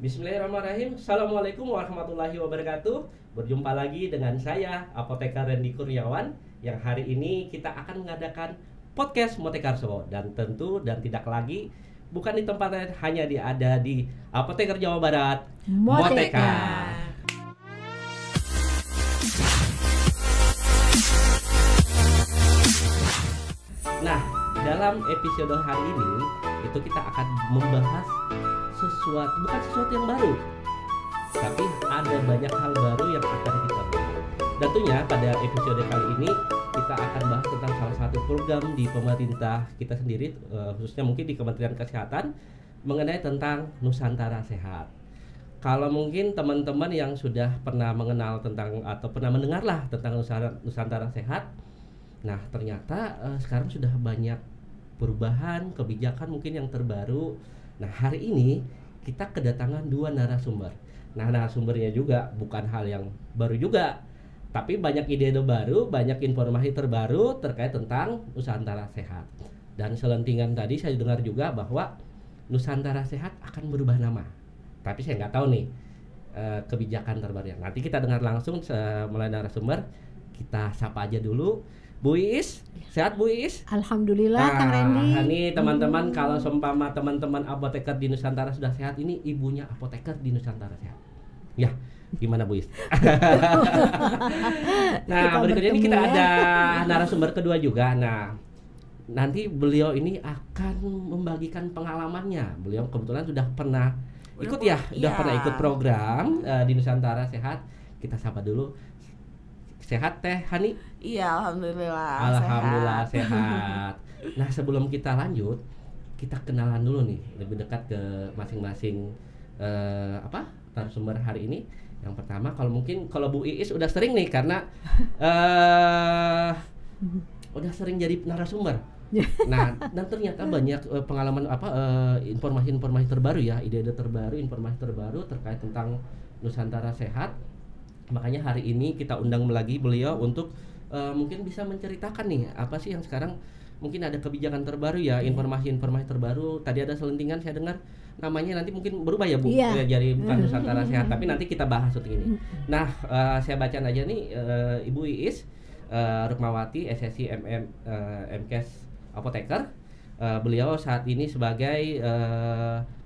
Bismillahirrahmanirrahim. Assalamualaikum warahmatullahi wabarakatuh. Berjumpa lagi dengan saya, Apoteker Randy Kurniawan, yang hari ini kita akan mengadakan podcast Motekarso. Dan tentu dan tidak lagi bukan di tempat lain, hanya ada di Apoteker Jawa Barat, Moteka. Nah, dalam episode hari ini itu kita akan membahas bukan sesuatu yang baru, tapi ada banyak hal baru yang akan kita bahas. Tentunya pada episode kali ini kita akan bahas tentang salah satu program di pemerintah kita sendiri, khususnya mungkin di Kementerian Kesehatan, mengenai tentang Nusantara Sehat. Kalau mungkin teman-teman yang sudah pernah mengenal tentang atau pernah mendengar lah tentang Nusantara Sehat, nah ternyata sekarang sudah banyak perubahan kebijakan mungkin yang terbaru. Nah, hari ini kita kedatangan dua narasumber. Nah, narasumbernya juga bukan hal yang baru juga, tapi banyak ide baru, banyak informasi terbaru terkait tentang Nusantara Sehat. Dan selentingan tadi saya dengar juga bahwa Nusantara Sehat akan berubah nama. Tapi saya nggak tahu nih kebijakan terbarunya. Nanti kita dengar langsung mulai narasumber. Kita sapa aja dulu. Bu Iis, sehat Bu Iis? Alhamdulillah, Kang Randy. Ini teman-teman, kalau seumpama teman-teman apoteker di Nusantara sudah sehat, ini ibunya apoteker di Nusantara Sehat. Ya, gimana Bu Iis? Nah, berikutnya ini kita ada narasumber kedua juga. Nah, nanti beliau ini akan membagikan pengalamannya. Beliau kebetulan sudah pernah pernah ikut program di Nusantara Sehat. Kita sapa dulu. Sehat Teh Hani? Iya, alhamdulillah. Alhamdulillah sehat. Nah, sebelum kita lanjut, kita kenalan dulu nih, lebih dekat ke masing-masing narasumber hari ini. Yang pertama, kalau Bu Iis udah sering nih karena udah sering jadi narasumber. Nah, dan ternyata banyak pengalaman informasi-informasi terbaru ya, ide-ide terbaru, informasi terbaru terkait tentang Nusantara Sehat. Makanya hari ini kita undang lagi beliau untuk mungkin bisa menceritakan nih apa sih yang sekarang mungkin ada kebijakan terbaru ya, informasi-informasi terbaru. Tadi ada selentingan saya dengar namanya nanti mungkin berubah ya Bu, jadi bukan Nusantara Sehat, tapi nanti kita bahas untuk ini. Nah, saya bacaan aja nih, Ibu Iis Rukmawati, SSI MKes Apoteker. Beliau saat ini sebagai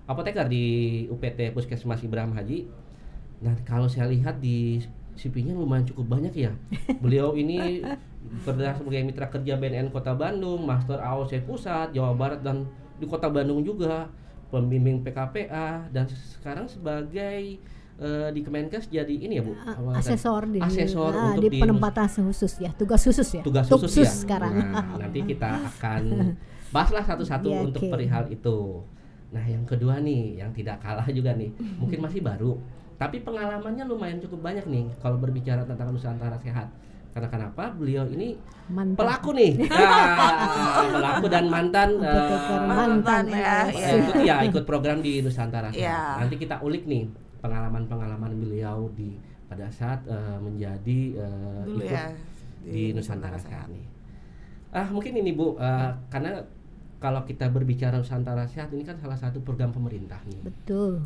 apoteker di UPT Puskesmas Ibrahim Haji. Nah, kalau saya lihat di CV-nya lumayan cukup banyak ya. Beliau ini pernah sebagai mitra kerja BNN Kota Bandung, Master AOC Pusat, Jawa Barat dan di Kota Bandung juga, pembimbing PKPA, dan sekarang sebagai di Kemenkes jadi ini ya Bu, asesor untuk di penempatan khusus ya, tugas khusus ya. Tugas khusus ya. Sekarang. Nah, nanti kita akan bahaslah satu-satu untuk perihal itu. Nah, yang kedua nih, yang tidak kalah juga nih, mungkin masih baru, tapi pengalamannya lumayan cukup banyak nih kalau berbicara tentang Nusantara Sehat. Karena kenapa? Beliau ini pelaku nih. Pelaku dan mantan ikut program di Nusantara Sehat. Nanti kita ulik nih pengalaman-pengalaman beliau pada saat menjadi di Nusantara Sehat nih. Mungkin ini Bu, karena kalau kita berbicara Nusantara Sehat ini kan salah satu program pemerintah nih. Betul.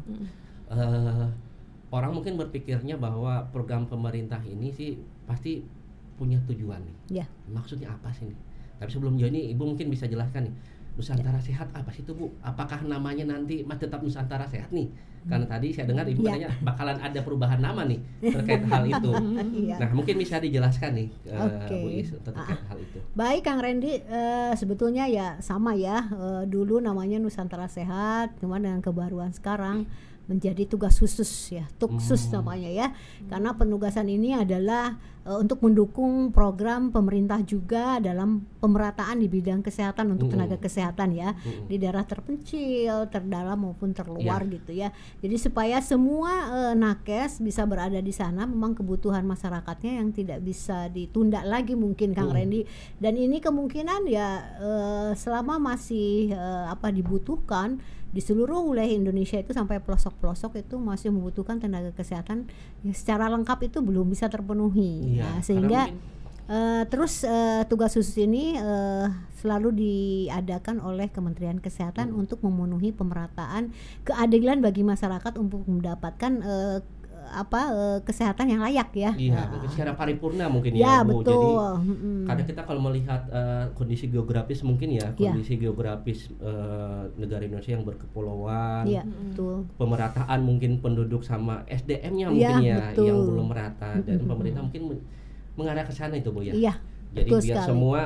Orang mungkin berpikirnya bahwa program pemerintah ini sih pasti punya tujuan nih. Ya. Maksudnya apa sih nih? Tapi sebelum jauh ini Ibu mungkin bisa jelaskan nih, Nusantara Sehat apa sih itu Bu? Apakah namanya nanti tetap Nusantara Sehat nih? Karena tadi saya dengar Ibu katanya bakalan ada perubahan nama nih terkait hal itu. Nah, mungkin bisa dijelaskan nih Bu Is terkait hal itu. Baik Kang Randy, sebetulnya ya sama ya, dulu namanya Nusantara Sehat, cuma dengan kebaruan sekarang menjadi tugas khusus ya, tuksus namanya ya. Karena penugasan ini adalah untuk mendukung program pemerintah juga dalam pemerataan di bidang kesehatan untuk tenaga kesehatan ya, di daerah terpencil, terdalam maupun terluar gitu ya. Jadi supaya semua nakes bisa berada di sana, memang kebutuhan masyarakatnya yang tidak bisa ditunda lagi mungkin Kang Randy. Dan ini kemungkinan ya selama masih dibutuhkan di seluruh wilayah Indonesia itu sampai pelosok-pelosok itu masih membutuhkan tenaga kesehatan yang secara lengkap itu belum bisa terpenuhi. Iya, sehingga Terus tugas khusus ini selalu diadakan oleh Kementerian Kesehatan untuk memenuhi pemerataan keadilan bagi masyarakat untuk mendapatkan kesehatan yang layak ya. Iya, mungkin secara paripurna mungkin Ya, ya, Bu. betul. Jadi kadang kita kalau melihat kondisi geografis mungkin ya, kondisi geografis negara Indonesia yang berkepulauan, Iya, betul. pemerataan mungkin penduduk sama SDM-nya Iya, mungkin ya betul. yang belum merata, dan pemerintah mungkin mengarah ke sana itu, Bu ya. Iya. Jadi betul biar sekali. semua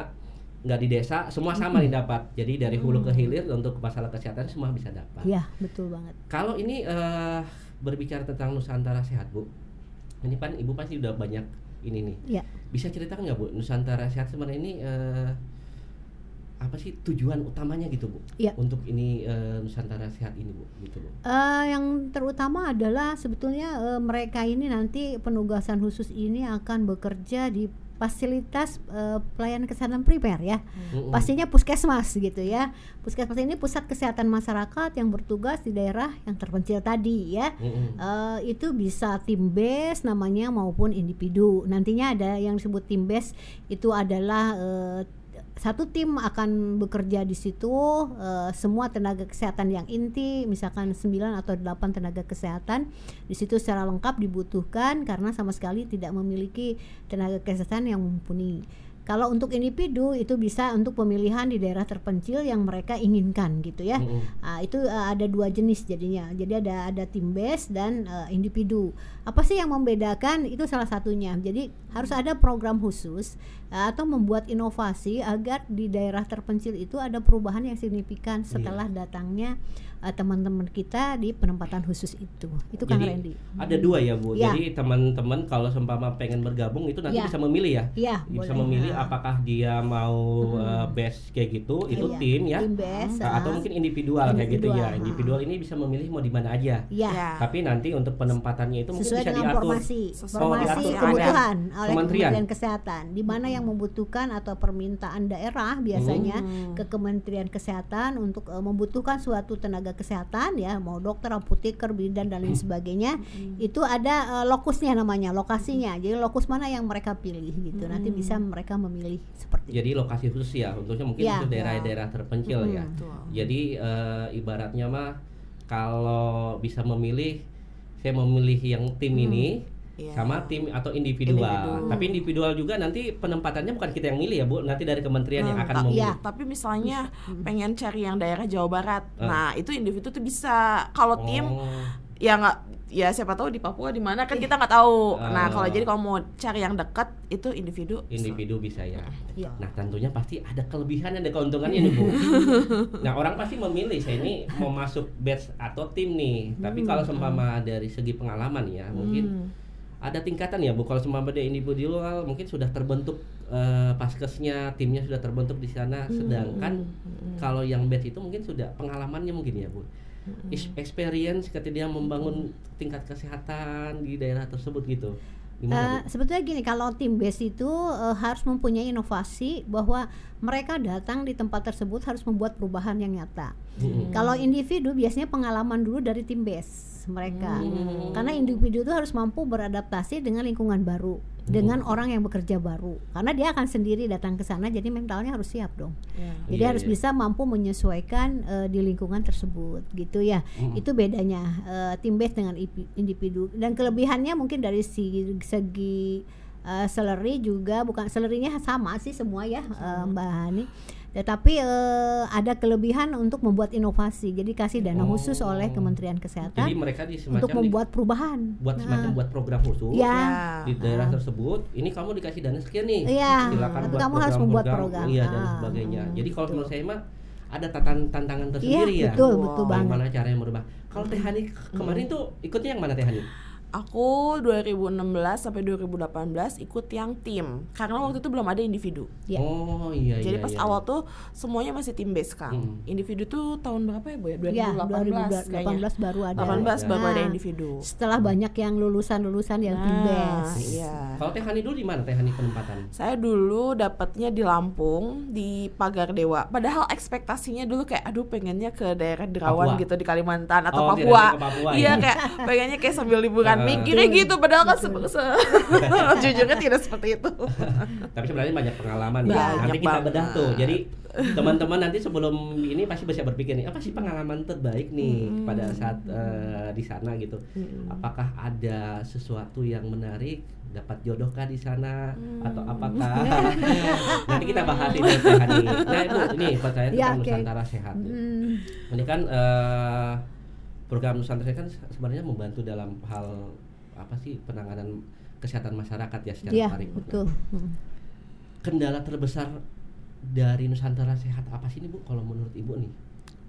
nggak di desa, semua sama didapat. Jadi dari hulu ke hilir untuk masalah kesehatan semua bisa dapat. Iya, betul banget. Kalau ini berbicara tentang Nusantara Sehat, Bu, ini kan Ibu pasti udah banyak ini nih. Iya. Bisa ceritakan nggak, Bu, Nusantara Sehat sebenarnya ini apa sih tujuan utamanya gitu, Bu? Iya. Untuk ini Nusantara Sehat ini, Bu, gitu, Bu. Yang terutama adalah sebetulnya mereka ini nanti penugasan khusus ini akan bekerja di fasilitas pelayanan kesehatan primer ya. Pastinya puskesmas gitu ya. Puskesmas ini pusat kesehatan masyarakat yang bertugas di daerah yang terpencil tadi ya. Itu bisa tim base namanya maupun individu. Nantinya ada yang disebut tim base, itu adalah satu tim akan bekerja di situ, semua tenaga kesehatan yang inti, misalkan 9 atau 8 tenaga kesehatan di situ secara lengkap dibutuhkan karena sama sekali tidak memiliki tenaga kesehatan yang mumpuni. Kalau untuk individu itu bisa untuk pemilihan di daerah terpencil yang mereka inginkan gitu ya. Itu ada 2 jenis jadinya. Jadi ada tim base dan individu. Apa sih yang membedakan? Itu salah satunya. Jadi harus ada program khusus atau membuat inovasi agar di daerah terpencil itu ada perubahan yang signifikan setelah datangnya teman-teman kita di penempatan khusus itu Kang Randy. Ada 2 ya, Bu. Ya. Jadi teman-teman kalau seumpama pengen bergabung itu nanti bisa memilih ya. Iya, Bisa boleh. memilih apakah dia mau base kayak gitu, itu Iya, tim ya. tim base, Atau mungkin individual kayak gitu ya. Individual, Individual ini bisa memilih mau di mana aja. Iya. Tapi nanti untuk penempatannya itu mungkin Sesuai bisa dengan diatur. formasi diatur kebutuhan oleh Kementerian. Kementerian Kesehatan, di mana yang membutuhkan atau permintaan daerah biasanya ke Kementerian Kesehatan untuk membutuhkan suatu tenaga kesehatan ya, mau dokter, apoteker, bidan dan lain sebagainya. Itu ada lokusnya namanya, lokasinya. Jadi lokus mana yang mereka pilih gitu. Nanti bisa mereka memilih seperti Jadi lokasi khusus ya, untuknya mungkin Ya. untuk daerah-daerah terpencil ya. Jadi ibaratnya mah kalau bisa memilih, saya memilih yang tim ini sama tim atau individual. Tapi individual juga nanti penempatannya bukan kita yang milih ya, Bu. Nanti dari kementerian yang akan memilih. Tapi misalnya pengen cari yang daerah Jawa Barat, nah itu individu tuh bisa. Kalau tim ya nggak, ya siapa tahu di Papua di mana kan kita nggak tahu. Nah kalau jadi kalau mau cari yang dekat itu individu Bisa ya. Iya. Nah tentunya pasti ada kelebihan dan ada keuntungannya nih, Bu. Nah orang pasti memilih saya ini mau masuk batch atau tim nih. Tapi kalau seumpama dari segi pengalaman ya mungkin ada tingkatan ya, Bu. Kalau seumpama dia individual mungkin sudah terbentuk paskesnya, timnya sudah terbentuk di sana. Sedangkan kalau yang batch itu mungkin sudah pengalamannya mungkin ya, Bu. Experience ketika dia membangun tingkat kesehatan di daerah tersebut gitu. Gimana, Bu? Sebetulnya gini, kalau tim base itu harus mempunyai inovasi bahwa mereka datang di tempat tersebut harus membuat perubahan yang nyata. Kalau individu biasanya pengalaman dulu dari tim base mereka, karena individu itu harus mampu beradaptasi dengan lingkungan baru, dengan orang yang bekerja baru, karena dia akan sendiri datang ke sana, jadi mentalnya harus siap dong. Jadi harus bisa mampu menyesuaikan di lingkungan tersebut, gitu ya. Itu bedanya tim base dengan individu. Dan kelebihannya mungkin dari segi salary juga, bukan salary-nya sama sih semua ya, Mbak Hani. Tetapi ada kelebihan untuk membuat inovasi. Jadi kasih dana khusus oleh Kementerian Kesehatan. Jadi mereka untuk membuat perubahan. Semacam buat program khusus di daerah tersebut. Ini kamu dikasih dana sekian nih. Silakan buat kamu harus membuat program. Iya dan sebagainya. Jadi kalau menurut saya mah ada tantangan tersendiri ya. Betul banget. Bagaimana caranya merubah. Kalau Teh Hani kemarin tuh ikutnya yang mana, Teh Hani? Aku 2016 sampai 2018 ikut yang tim, karena waktu itu belum ada individu. Oh iya. Jadi pas awal tuh semuanya masih tim base kan. Individu tuh tahun berapa ya, Bu ya? 2018 kayaknya. 2018 baru ada. 18 baru ada individu. Setelah banyak yang lulusan yang tim base. Iya. Kalau Teh Hani dulu di mana, Teh Hani penempatan? Saya dulu dapatnya di Lampung, di Pagar Dewa. Padahal ekspektasinya dulu kayak aduh pengennya ke daerah Derawan Papua. gitu di Kalimantan atau Oh, Papua. Papua. Iya, kayak pengennya kayak sambil liburan mikirnya gitu padahal kan jujurnya tidak seperti itu. Tapi sebenarnya banyak pengalaman ya. Banyak Nanti kita banget. bedah tuh. Jadi teman-teman nanti sebelum ini pasti bisa berpikir nih, apa sih pengalaman terbaik nih pada saat di sana gitu. Apakah ada sesuatu yang menarik, dapat jodohkah di sana atau apakah? Nanti kita bahas ini Teh Hani. Nah, Ibu, ini pertanyaan Ya, tentang oke. Nusantara Sehat. Bu. Ini kan program Nusantara Sehat kan sebenarnya membantu dalam hal apa sih penanganan kesehatan masyarakat ya secara Iya, paripurna. betul. Kendala terbesar dari Nusantara Sehat apa sih ini Bu? Kalau menurut Ibu nih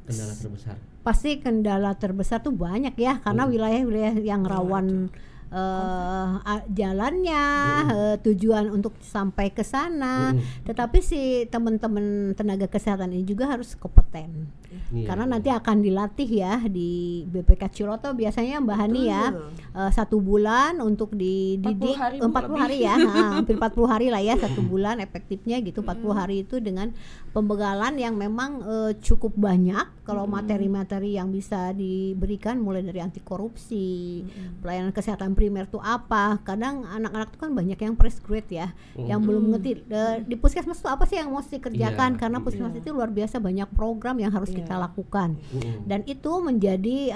kendala terbesar? Pasti kendala terbesar tuh banyak ya, karena wilayah-wilayah yang rawan jalannya, tujuan untuk sampai ke sana. Tetapi si teman-teman tenaga kesehatan ini juga harus kompeten. Iya, Karena iya. nanti akan dilatih ya di BPK Ciloto biasanya Mbak Hani ya, 1 bulan untuk dididik 40 hari, 40 hari ya, hampir 40 hari lah ya, 1 bulan efektifnya gitu. 40 hari itu dengan pembegalan yang memang cukup banyak. Kalau materi-materi yang bisa diberikan mulai dari anti korupsi, pelayanan kesehatan primer tuh apa. Kadang anak-anak tuh kan banyak yang fresh grade ya, yang belum ngerti di puskesmas tuh apa sih yang mesti dikerjakan. Iya, Karena puskesmas itu luar biasa banyak program yang harus kita lakukan. Dan itu menjadi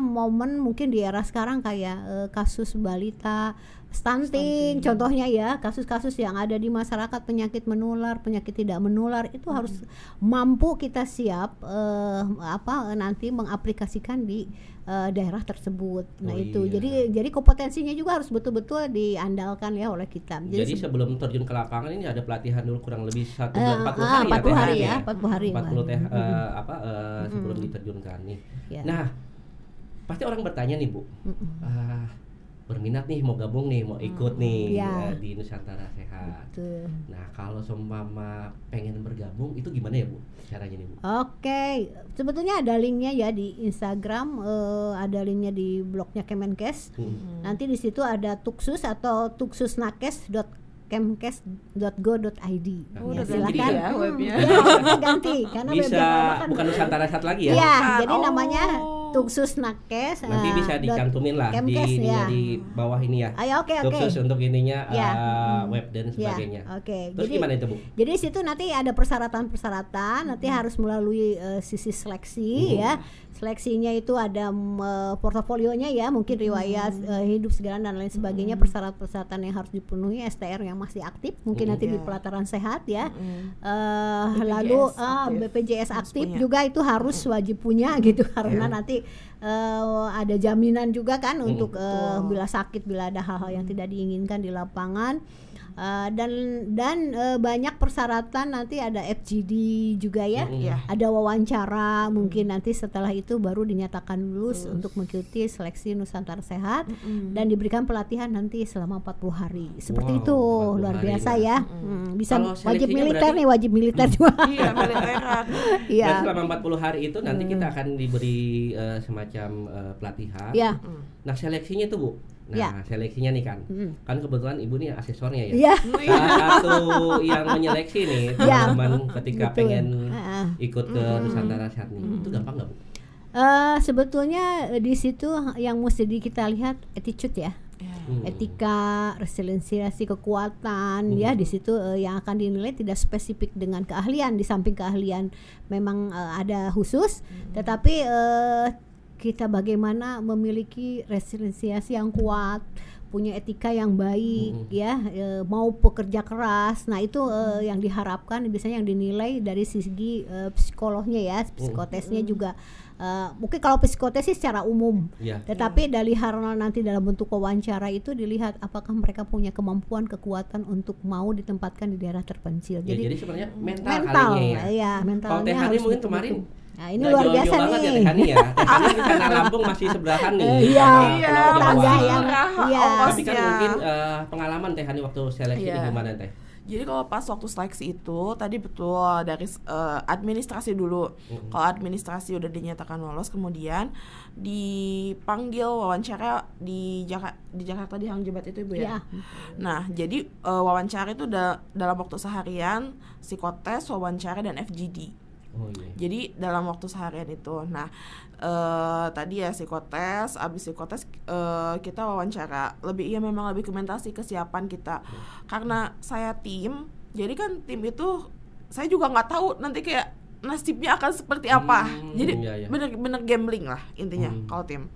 momen mungkin di era sekarang kayak kasus balita stunting contohnya ya, kasus-kasus yang ada di masyarakat, penyakit menular, penyakit tidak menular, itu harus mampu kita siap nanti mengaplikasikan di daerah tersebut. Nah, itu jadi kompetensinya juga harus betul-betul diandalkan ya oleh kita. Jadi sebelum terjun ke lapangan ini ada pelatihan dulu kurang lebih 1 bulan 40 hari 40 hari ya. 40 hari. 40 sebelum diterjunkan nih. Ya. Nah, pasti orang bertanya nih Bu, berminat nih mau gabung nih, mau ikut nih Ya. di Nusantara Sehat. Betul. Nah, kalau seumpama pengen bergabung itu gimana ya Bu caranya nih Bu? Oke, sebetulnya ada linknya ya di Instagram, ada linknya di blognya Kemenkes. Nanti di situ ada Tuksus atau tuksusnakes.kemkes.go.id. Udah ganti silakan. ya webnya. Ya, ganti karena Bisa webnya kan bukan Nusantara Sehat lagi ya? ya, Bukan. jadi namanya Tuksusnakes. Nanti bisa dicantumin lah di Kemkes, ininya ya. di bawah ini ya. Ayo, oke. Tuksus untuk ininya Ya. web dan Ya, sebagainya. oke. Terus Jadi- gimana itu Bu? Jadi di situ nanti ada persyaratan-persyaratan, nanti harus melalui sisi seleksi ya. Seleksinya itu ada portofolionya ya, mungkin riwayat hidup segala dan lain sebagainya, persyaratan-persyaratan yang harus dipenuhi, STR yang masih aktif, mungkin nanti di pelataran sehat ya. Lalu BPJS Harus aktif punya. juga itu harus wajib punya gitu, karena nanti ada jaminan juga kan untuk bila sakit, bila ada hal-hal yang tidak diinginkan di lapangan. Dan banyak persyaratan, nanti ada FGD juga ya, ada wawancara, mungkin nanti setelah itu baru dinyatakan lulus untuk mengikuti seleksi Nusantara Sehat dan diberikan pelatihan nanti selama 40 hari seperti Wow, itu. 40 Luar hari, biasa Mbak. ya. Bisa Kalau wajib seleksinya militer berarti- nih, wajib militer juga. Iya, militeran. Iya. Dan selama 40 hari itu nanti kita akan diberi semacam pelatihan. Iya. Nah, seleksinya itu Bu. Nah, Ya. seleksinya nih kan. Kan kebetulan Ibu nih asesornya ya. Iya. Salah satu yang menyeleksi nih Ya. teman-teman ketika Betul. pengen Heeh. ikut ke Nusantara Sehat nih. Itu gampang nggak Bu? Sebetulnya di situ yang mesti kita lihat attitude ya. Etika, resiliensi, kekuatan ya, di situ yang akan dinilai tidak spesifik dengan keahlian. Di samping keahlian memang ada khusus, tetapi kita bagaimana memiliki resiliensi yang kuat, punya etika yang baik ya, mau pekerja keras. Nah, itu yang diharapkan, biasanya yang dinilai dari segi psikolognya ya, psikotesnya juga. Mungkin kalau psikotes sih secara umum, Iya. tetapi dari hal nanti dalam bentuk wawancara itu dilihat apakah mereka punya kemampuan, kekuatan untuk mau ditempatkan di daerah terpencil. Ya, jadi sebenarnya mental mental kalinya ya. ya, Kalau mentalnya Teh Hani harus mungkin betul-betul. kemarin Nah, ini nggak luar jauh-jauh biasa banget nih. ya Teh Hani ya. Teh Hani di sana Lampung masih sebelahan nih. Iya, Iya, Pulau tetangga Jawa. yang iya. Tapi kan mungkin pengalaman Teh Hani waktu seleksi Iya. ini gimana Teh? Jadi kalau pas waktu seleksi itu tadi betul dari administrasi dulu. Kalau administrasi udah dinyatakan lolos, kemudian dipanggil wawancara di Jakarta di Hang Jebat itu Ibu ya. Iya. Nah, jadi wawancara itu dalam waktu seharian, psikotes, wawancara dan FGD. Oh, iya. Jadi dalam waktu seharian itu. Nah, tadi ya psikotes, abis psikotes kita wawancara. Memang lebih dokumentasi kesiapan kita. Karena saya tim, jadi kan tim itu saya juga nggak tahu nanti kayak nasibnya akan seperti apa. Jadi bener-bener gambling lah intinya kalau tim.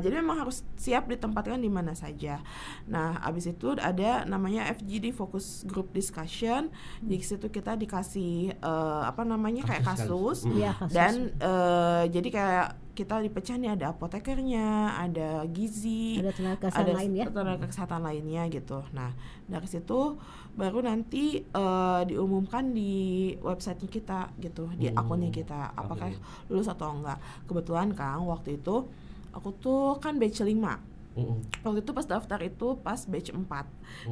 Jadi memang harus siap ditempatkan di mana saja. Nah, abis itu ada namanya FGD, Focus Group Discussion. Di situ kita dikasih kayak kasus. Dan jadi kayak kita dipecah nih, ada apotekernya, ada gizi, ada tenaga kesehatan lain ya, tenaga kesehatan lainnya gitu. Nah, dari situ baru nanti diumumkan di websitenya kita gitu, di akunnya kita, apakah lulus atau enggak. Kebetulan Kang waktu itu aku tuh kan batch 5. Waktu itu pas daftar itu pas batch 4.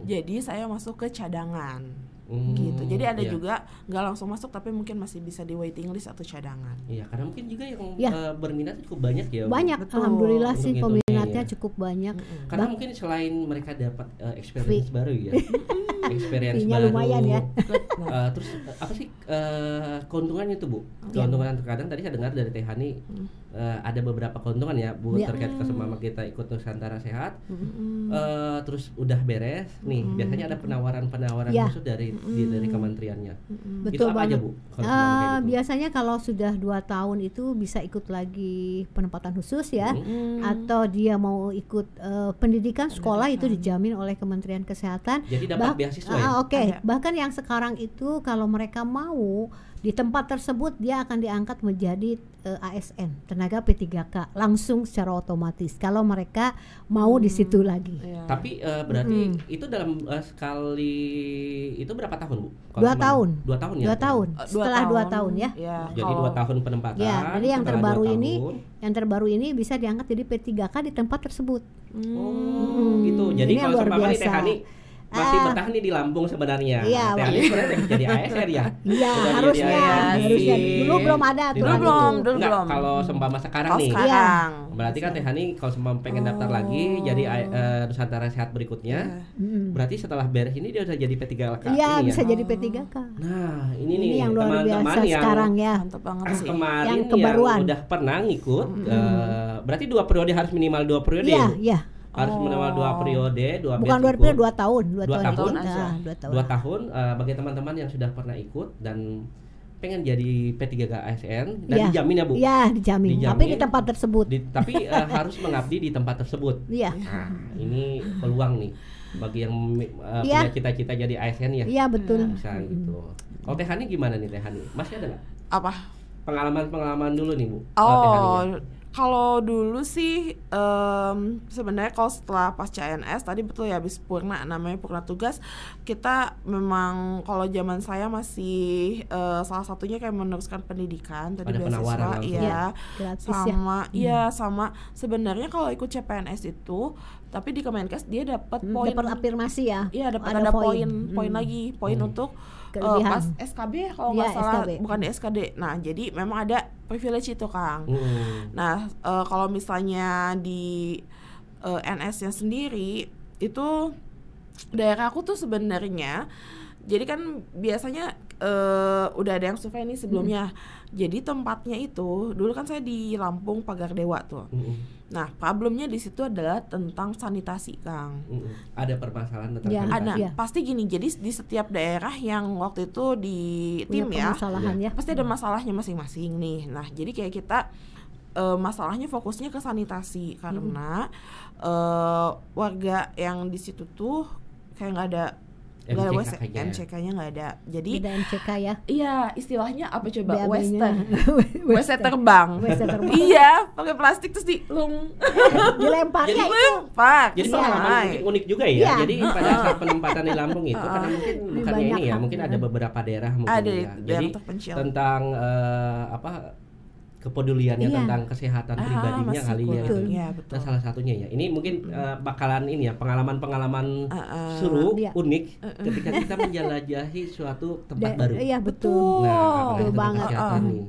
Jadi saya masuk ke cadangan. Gitu. Jadi ada juga nggak langsung masuk tapi mungkin masih bisa di waiting list atau cadangan. Iya, karena mungkin juga yang berminat cukup banyak ya. Banyak, alhamdulillah sih peminatnya cukup banyak. Karena mungkin selain mereka dapat experience baru ya. Experience baru lumayan ya. Terus apa sih keuntungannya tuh, Bu? Keuntungan terkadang tadi saya dengar dari Teh Hani ada beberapa keuntungan ya, Bu, terkait kesemama kita ikut Nusantara Sehat. Terus udah beres nih, biasanya ada penawaran-penawaran khusus dari kementeriannya. Betul itu apa banget. aja, Bu? Biasanya kalau sudah 2 tahun itu bisa ikut lagi penempatan khusus ya, atau dia mau ikut pendidikan sekolah itu dijamin oleh Kementerian Kesehatan. Jadi dapat beasiswa ya? Bahkan yang sekarang itu kalau mereka mau di tempat tersebut dia akan diangkat menjadi ASN, tenaga P3K langsung secara otomatis kalau mereka mau di situ lagi. Tapi berarti itu dalam sekali itu berapa tahun, Bu? 2 tahun. 2 tahun ya? 2 tahun. Setelah 2 tahun ya. Jadi 2 tahun penempatan. Jadi yang terbaru ini bisa diangkat jadi P3K di tempat tersebut. Gitu. Jadi kalau sama Teh Hani masih bertahan nih di Lampung sebenarnya. Iya, Teh Hani sebenarnya jadi ASN ya. Iya, harusnya. Dulu belum ada aturan itu. Belum. Kalau seumpama sekarang nih. Berarti kan Teh Hani kalau seumpama pengen daftar lagi jadi Nusantara Sehat berikutnya. Berarti setelah beres ini dia udah jadi P3K ini ya. Iya, bisa jadi P3K. Nah, ini nih yang luar teman-teman biasa yang sekarang ya. Mantap banget sih. Kemarin yang kebaruan. Yang udah pernah ngikut berarti 2 periode harus minimal 2 periode ya? Iya. Harus minimal 2 periode, 2 bukan 2 periode, 2 tahun. 2 tahun aja. 2 tahun bagi teman-teman yang sudah pernah ikut dan pengen jadi P3K ASN dan dijamin ya, Bu? Iya, dijamin. Tapi di tempat tersebut. Tapi harus mengabdi di tempat tersebut. Iya. Nah, ini peluang nih bagi yang punya cita-cita jadi ASN ya. Iya, betul. Bisa gitu. Kalau Teh Hani gimana nih Teh Hani? Masih ada nggak? Apa? Pengalaman dulu nih, Bu. Kalau dulu sih sebenarnya kalau setelah pasca CNS tadi betul ya habis purna, namanya purna tugas, kita memang kalau zaman saya masih salah satunya kayak meneruskan pendidikan tadi beasiswa sama sebenarnya kalau ikut CPNS itu tapi di Kemenkes dia dapat poin, dapat afirmasi ya. Iya, ada poin lagi, poin untuk pas SKB kalau nggak salah, bukan di SKD. Nah, jadi memang ada privilege itu, Kang. Nah, kalau misalnya di NS-nya sendiri itu daerah aku tuh sebenarnya, jadi kan biasanya udah ada yang survei nih sebelumnya. Jadi tempatnya itu dulu kan saya di Lampung Pagar Dewa tuh. Nah, problemnya di situ adalah tentang sanitasi, Kang. Ada permasalahan tentang sanitasi. Pasti gini, jadi di setiap daerah yang waktu itu di tim ya, pasti ada masalahnya masing-masing nih. Nah, jadi kayak kita masalahnya fokusnya ke sanitasi karena warga yang di situ tuh kayak nggak ada MCK-nya nggak ada. Jadi beda MCK ya. Iya, istilahnya apa coba? Western terbang. Iya, pakai plastik terus dilemparnya itu. Jadi pengalaman unik juga ya. Jadi pada saat penempatan di Lampung itu karena mungkin bukannya ini ya, mungkin ada beberapa daerah mungkin ada ya. Jadi tentang kepeduliannya tentang kesehatan pribadinya kali ya. Nah, salah satunya ya. Ini mungkin bakalan ini ya pengalaman-pengalaman seru, unik ketika kita menjelajahi suatu tempat baru. Iya, betul. Nah, betul banget. Nih.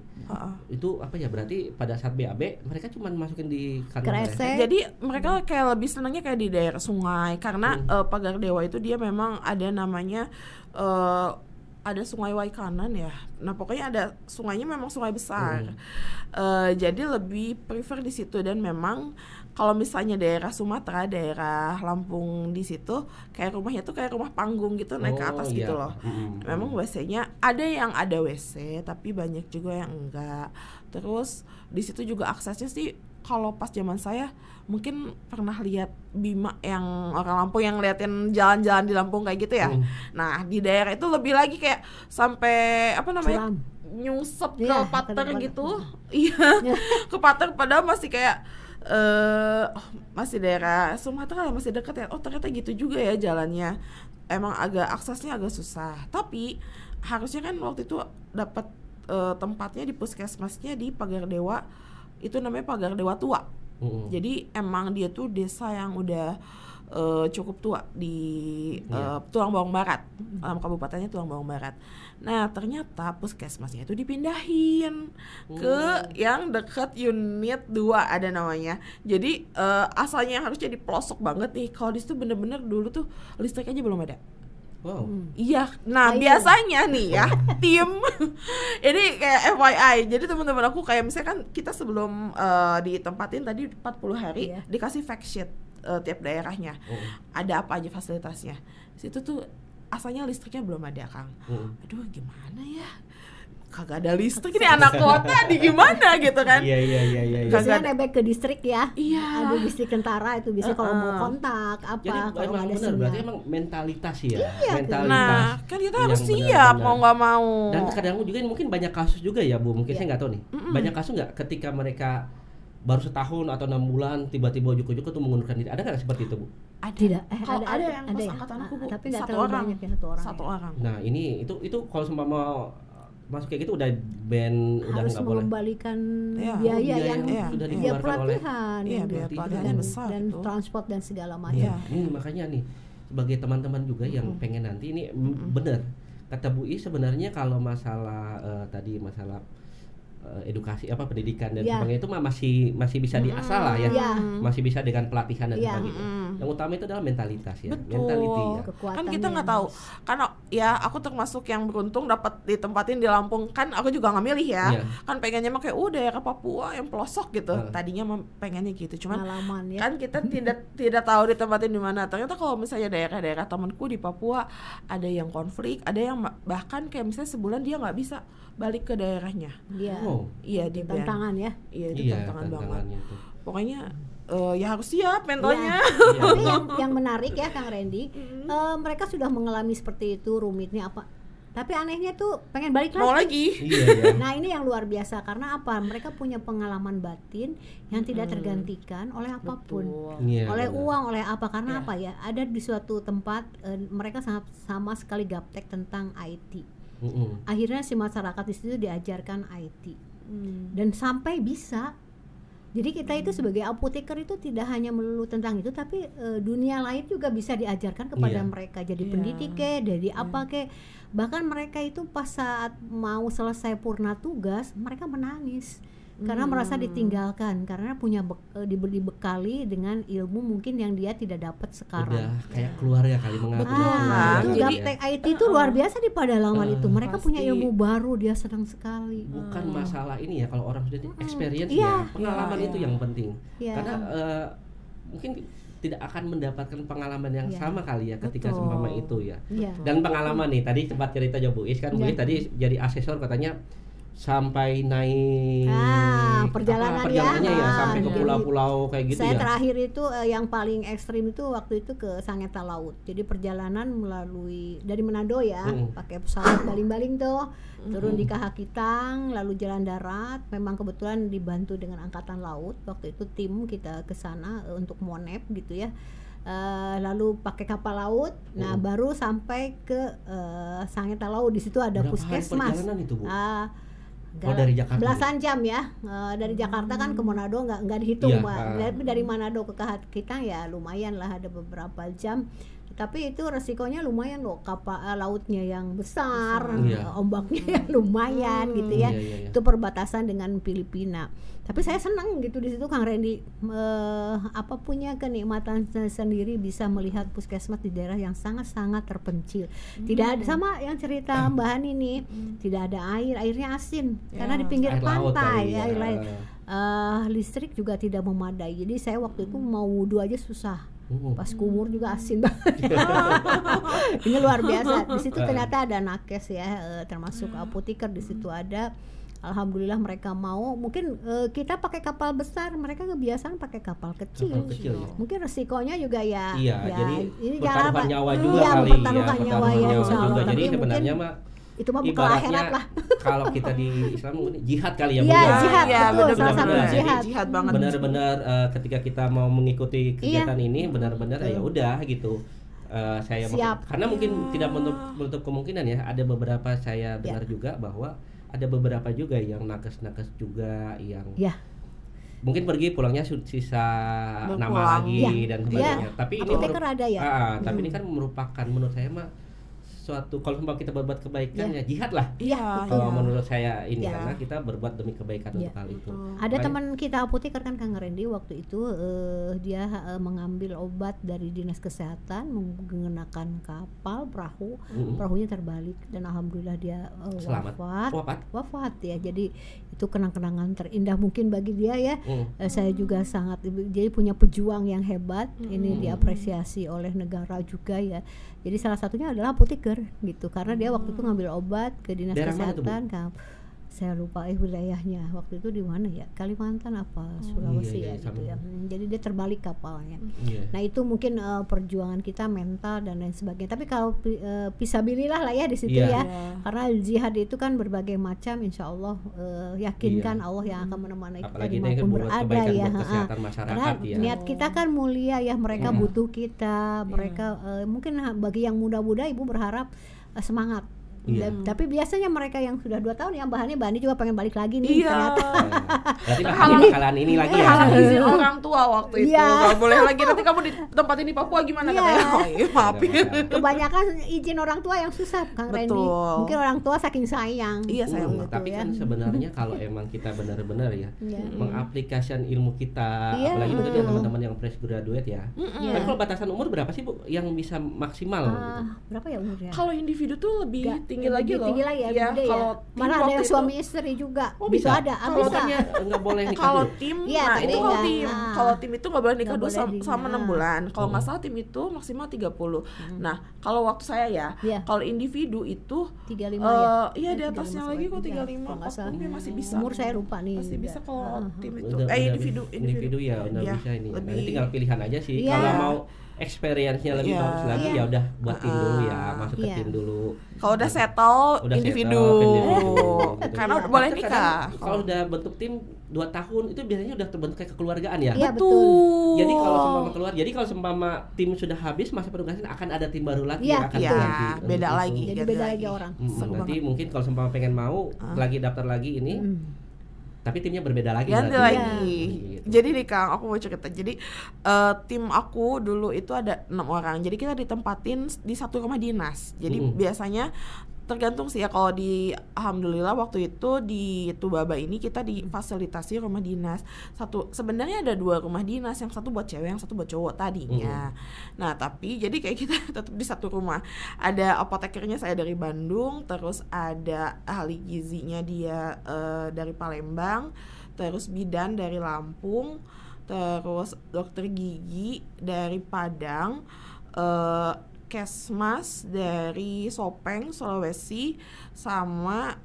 Itu apa ya, berarti pada saat BAB mereka cuma masukin di kantong kresek. Jadi mereka kayak lebih senangnya kayak di daerah sungai karena Pagar Dewa itu dia memang ada namanya ada sungai Waikanan ya. Nah pokoknya ada sungainya, memang sungai besar. Jadi lebih prefer di situ. Dan memang kalau misalnya daerah Sumatera, daerah Lampung di situ, kayak rumahnya tuh kayak rumah panggung gitu, naik ke atas gitu loh. Memang WC-nya ada yang ada WC, tapi banyak juga yang enggak. Terus di situ juga aksesnya sih, kalau pas zaman saya mungkin pernah lihat Bima yang orang Lampung yang ngeliatin jalan-jalan di Lampung kayak gitu ya. Nah di daerah itu lebih lagi kayak sampai apa namanya, nyungsep ke pater gitu. Iya, ke pater, padahal masih kayak masih daerah Sumatera, masih dekat ya. Oh ternyata gitu juga ya jalannya. Emang agak aksesnya agak susah. Tapi harusnya kan waktu itu dapat tempatnya di puskesmasnya di Pagar Dewa. Itu namanya Pagar Dewa Tua. Jadi emang dia tuh desa yang udah cukup tua di Tulang Bawang Barat. Kabupatennya Tulang Bawang Barat. Nah ternyata puskesmasnya itu dipindahin ke yang dekat unit 2 ada namanya. Jadi asalnya yang harusnya di pelosok banget nih, kalau di situ bener-bener dulu tuh listrik aja belum ada. Wow. Iya, nah biasanya nih ya tim ini kayak FYI. Jadi teman-teman aku kayak misalkan kita sebelum ditempatin tadi 40 hari dikasih fact sheet tiap daerahnya. Ada apa aja fasilitasnya. Situ tuh asalnya listriknya belum ada, Kang. Aduh gimana ya? Kagak ada listrik, ini anak kota di gimana gitu kan. Iya. Biasanya nebek ke distrik ya. Iya. Ada distrik tentara itu bisa kalau mau kontak apa. Jadi kalau emang ada benar, berarti emang mentalitas ya. Iya, mentalitas. Nah, kan kita harus siap mau nggak mau. Dan kadang juga mungkin banyak kasus juga ya Bu, mungkin saya nggak tahu nih. Banyak kasus nggak ketika mereka baru setahun atau 6 bulan tiba-tiba ujuk-ujuk tuh mengundurkan diri. Ada nggak seperti itu Bu? Tidak. Kalau ada yang pas ya? angkatanku Bu, Tapi nggak satu terlalu orang. banyak ya, satu orang. Nah ini itu kalau seumpama masuk kayak gitu udah band, udah harus nggak boleh mengembalikan Iya. biaya yang sudah biaya dikeluarkan oleh pelatihan, Iya, yang biaya gitu. pelatihan dan, besar dan tuh. transport dan segala macam. Iya. Ini makanya nih sebagai teman-teman juga yang pengen nanti ini bener kata Bu I, sebenarnya kalau masalah tadi masalah edukasi pendidikan dan sebagainya itu mah masih bisa diasah lah ya. Masih bisa dengan pelatihan dan sebagainya. Yang utama itu adalah mentalitas ya. Betul. Mentality ya. Kan kita nggak tahu. Karena ya aku termasuk yang beruntung dapat ditempatin di Lampung, kan aku juga nggak milih ya. Kan pengennya mah kayak daerah Papua yang pelosok gitu. Tadinya mah pengennya gitu. Cuman kan kita tidak tahu ditempatin di mana. Ternyata kalau misalnya daerah-daerah temanku di Papua ada yang konflik, ada yang bahkan kayak misalnya sebulan dia nggak bisa balik ke daerahnya. Iya di tantangan ya. Iya itu tantangan banget. Itu. Pokoknya ya harus siap mentalnya. Tapi yang menarik ya Kang Randy, mereka sudah mengalami seperti itu, rumitnya apa. Tapi anehnya tuh pengen balik lagi. Mau lagi. Nah ini yang luar biasa karena apa? Mereka punya pengalaman batin yang tidak tergantikan oleh apapun, oleh uang, oleh apa. Karena apa ya? Ada di suatu tempat mereka sama sekali gaptek tentang IT. Akhirnya si masyarakat di situ diajarkan IT dan sampai bisa. Jadi kita itu sebagai apoteker itu tidak hanya melulu tentang itu, tapi dunia lain juga bisa diajarkan kepada mereka. Jadi pendidik dari apa bahkan mereka itu pas saat mau selesai purna tugas mereka menangis. Karena merasa ditinggalkan, karena punya dibekali dengan ilmu mungkin yang dia tidak dapat sekarang. Udah kayak keluarga kali mengaku. Itu gaptek IT itu luar biasa di pedalaman itu. Mereka punya ilmu baru, dia senang sekali. Bukan masalah ini ya, kalau orang sudah experience ya, pengalaman itu yang penting. Karena mungkin tidak akan mendapatkan pengalaman yang sama kali ya ketika seumpama itu ya. Dan pengalaman nih, tadi sempat cerita Bu Is kan, Bu Is tadi jadi asesor katanya sampai naik perjalanannya ya sampai ke pulau-pulau kayak gitu. Saya terakhir itu yang paling ekstrim itu waktu itu ke Sangeta Laut. Jadi perjalanan melalui dari Manado ya, pakai pesawat baling-baling tuh, turun di Kahakitang, lalu jalan darat. Memang kebetulan dibantu dengan angkatan laut. Waktu itu tim kita ke sana untuk monep gitu ya. Lalu pakai kapal laut, nah baru sampai ke Sangeta Laut. Di situ ada puskesmas. Itu, Bu? Dari Jakarta belasan jam ya, dari Jakarta kan ke Manado nggak dihitung, tapi dari Manado ke Kahakitang ya lumayan lah, ada beberapa jam. Tapi itu resikonya lumayan loh, kapal lautnya yang besar, Iya. ombaknya yang lumayan gitu ya. Iya. Itu perbatasan dengan Filipina. Tapi saya senang gitu di situ Kang Randy, apa punya kenikmatan sendiri bisa melihat puskesmas di daerah yang sangat-sangat terpencil. Tidak ada, sama yang cerita Mbak Hani ini, tidak ada airnya asin karena di pinggir Air laut pantai, kali ya. air laut. Listrik juga tidak memadai. Jadi saya waktu itu mau wudhu aja susah. Pas kumur juga asin banget. Ini luar biasa. Di situ ternyata ada nakes ya, termasuk apoteker di situ ada. Alhamdulillah mereka mau. Mungkin kita pakai kapal besar, mereka kebiasaan pakai kapal kecil. Ya. Mungkin resikonya juga ya. Iya, ya, jadi ini pertaruhan nyawa juga iya, kali pertaruhan ya. nyawa ya, insya Allah. juga. Jadi Tapi sebenarnya mungkin mah itu mah bekal akhirat ibaratnya lah. kalau kita di Islam mungkin jihad kali ya. Iya, Bu, ya. jihad, Iya, betul, benar-benar. salah satu Jadi jihad. Jihad banget. Benar-benar ketika kita mau mengikuti kegiatan ini benar-benar ya udah gitu. Saya Siap. karena mungkin tidak menutup kemungkinan ya, ada beberapa saya dengar juga bahwa ada beberapa juga yang nakes-nakes juga yang mungkin pergi pulangnya sisa nama Berpulang. lagi dan sebagainya. Tapi ini Apoteker ada ya. tapi ini kan merupakan menurut saya mah suatu, kalau kita berbuat kebaikan ya jihad lah. Iya. Kalau menurut saya ini Iya. karena kita berbuat demi kebaikan untuk hal itu. Ada Makanya- teman kita apoteker kan Kang Randy waktu itu dia mengambil obat dari dinas kesehatan menggunakan kapal perahu, perahunya terbalik dan alhamdulillah dia Selamat. wafat ya. Jadi itu kenang-kenangan terindah mungkin bagi dia ya. Saya juga sangat, jadi punya pejuang yang hebat. Ini diapresiasi oleh negara juga ya. Jadi salah satunya adalah apoteker gitu, karena dia waktu itu ngambil obat ke dinas Daerah mana tuh, Bu? kesehatan. Saya lupa wilayahnya waktu itu di mana ya, Kalimantan apa Sulawesi iya, ya gitu sama. ya. Jadi dia terbalik kapalnya. Iya. Nah itu mungkin perjuangan kita mental dan lain sebagainya. Tapi kalau fisabilillah lah ya di situ Iya. ya, karena jihad itu kan berbagai macam. Insya Allah yakinkan Allah yang akan menemani kita Apalagi ini dimanapun buat berada kebaikan ya. buat kesehatan masyarakat Karena ya. niat kita kan mulia ya, mereka butuh kita, mereka mungkin bagi yang muda-muda ibu berharap semangat. Iya. Tapi biasanya mereka yang sudah 2 tahun yang bahannya Bani juga pengen balik lagi nih ternyata. Berarti bakalan ini lagi ya. Halang izin orang tua waktu itu. Iya. Nggak boleh lagi, nanti kamu di tempat ini Papua gimana Iya. katanya. Oh, iya, maafin. Kebanyakan izin orang tua yang susah Kang Randy. Betul. Mungkin orang tua saking sayang. Iya, sayang gitu Tapi ya. kan sebenarnya kalau emang kita benar-benar ya mengaplikasikan ilmu kita, Iya, apalagi mungkin betul. ya teman-teman yang fresh graduate ya. Iya. Tapi kalau batasan umur berapa sih Bu yang bisa maksimal gitu? Berapa ya umurnya? Kalau individu tuh lebih Nggak, tinggi lagi loh. tinggi lagi ya, Iya, gede kalau ya. tim Malah ada waktu yang itu- suami istri juga. Oh, Bisa bisa? ada. Kalau Bisa. timnya nggak boleh nikah Kalau dulu. tim, Iya, nah tapi itu kalau enggak. tim, Ah. kalau tim itu nggak boleh nikah Nggak dulu boleh sama di- 6 bulan. Kalau nggak salah tim itu maksimal 30. Nah, kalau waktu saya ya, Iya. kalau individu itu 35 ya. iya di atasnya 35 lagi kok kalau 35, nggak salah. 40 masih bisa. Umur saya lupa nih. Masih bisa kalau tim itu. Udah Individu ya udah Iya, bisa ini. Nah, lebih- ini tinggal pilihan aja sih. Iya. Kalau mau experience-nya lebih Iya. bagus lagi Iya. ya udah buat tim dulu ya, masuk ke Iya. tim dulu. Kalau udah settle, Udah individu. settle, individu, gitu. Karena Iya. udah boleh Tapi nikah. kadang Kalau udah bentuk tim 2 tahun itu biasanya udah terbentuk kayak kekeluargaan ya. Iya, betul. Jadi kalau seumpama keluar, jadi kalau seumpama tim sudah habis masa penugasan akan ada tim baru lagi Iya, yang akan Iya, berganti untuk beda itu. lagi. Jadi ganti beda lagi orang. Seru Nanti banget. mungkin kalau seumpama pengen mau lagi daftar lagi ini, tapi timnya berbeda lagi. Ganti berarti. lagi. Gitu. Jadi nih Kang, aku mau cerita. Jadi tim aku dulu itu ada 6 orang. Jadi kita ditempatin di satu rumah dinas. Jadi biasanya tergantung sih ya, kalau di alhamdulillah waktu itu di Tubaba ini kita difasilitasi rumah dinas. Sebenarnya ada 2 rumah dinas, yang satu buat cewek, yang satu buat cowok tadinya. Nah, tapi jadi kayak kita tetap di satu rumah. Ada apotekernya saya dari Bandung, terus ada ahli gizinya dia dari Palembang, terus bidan dari Lampung, terus dokter gigi dari Padang, Kesmas dari Sopeng, Sulawesi, sama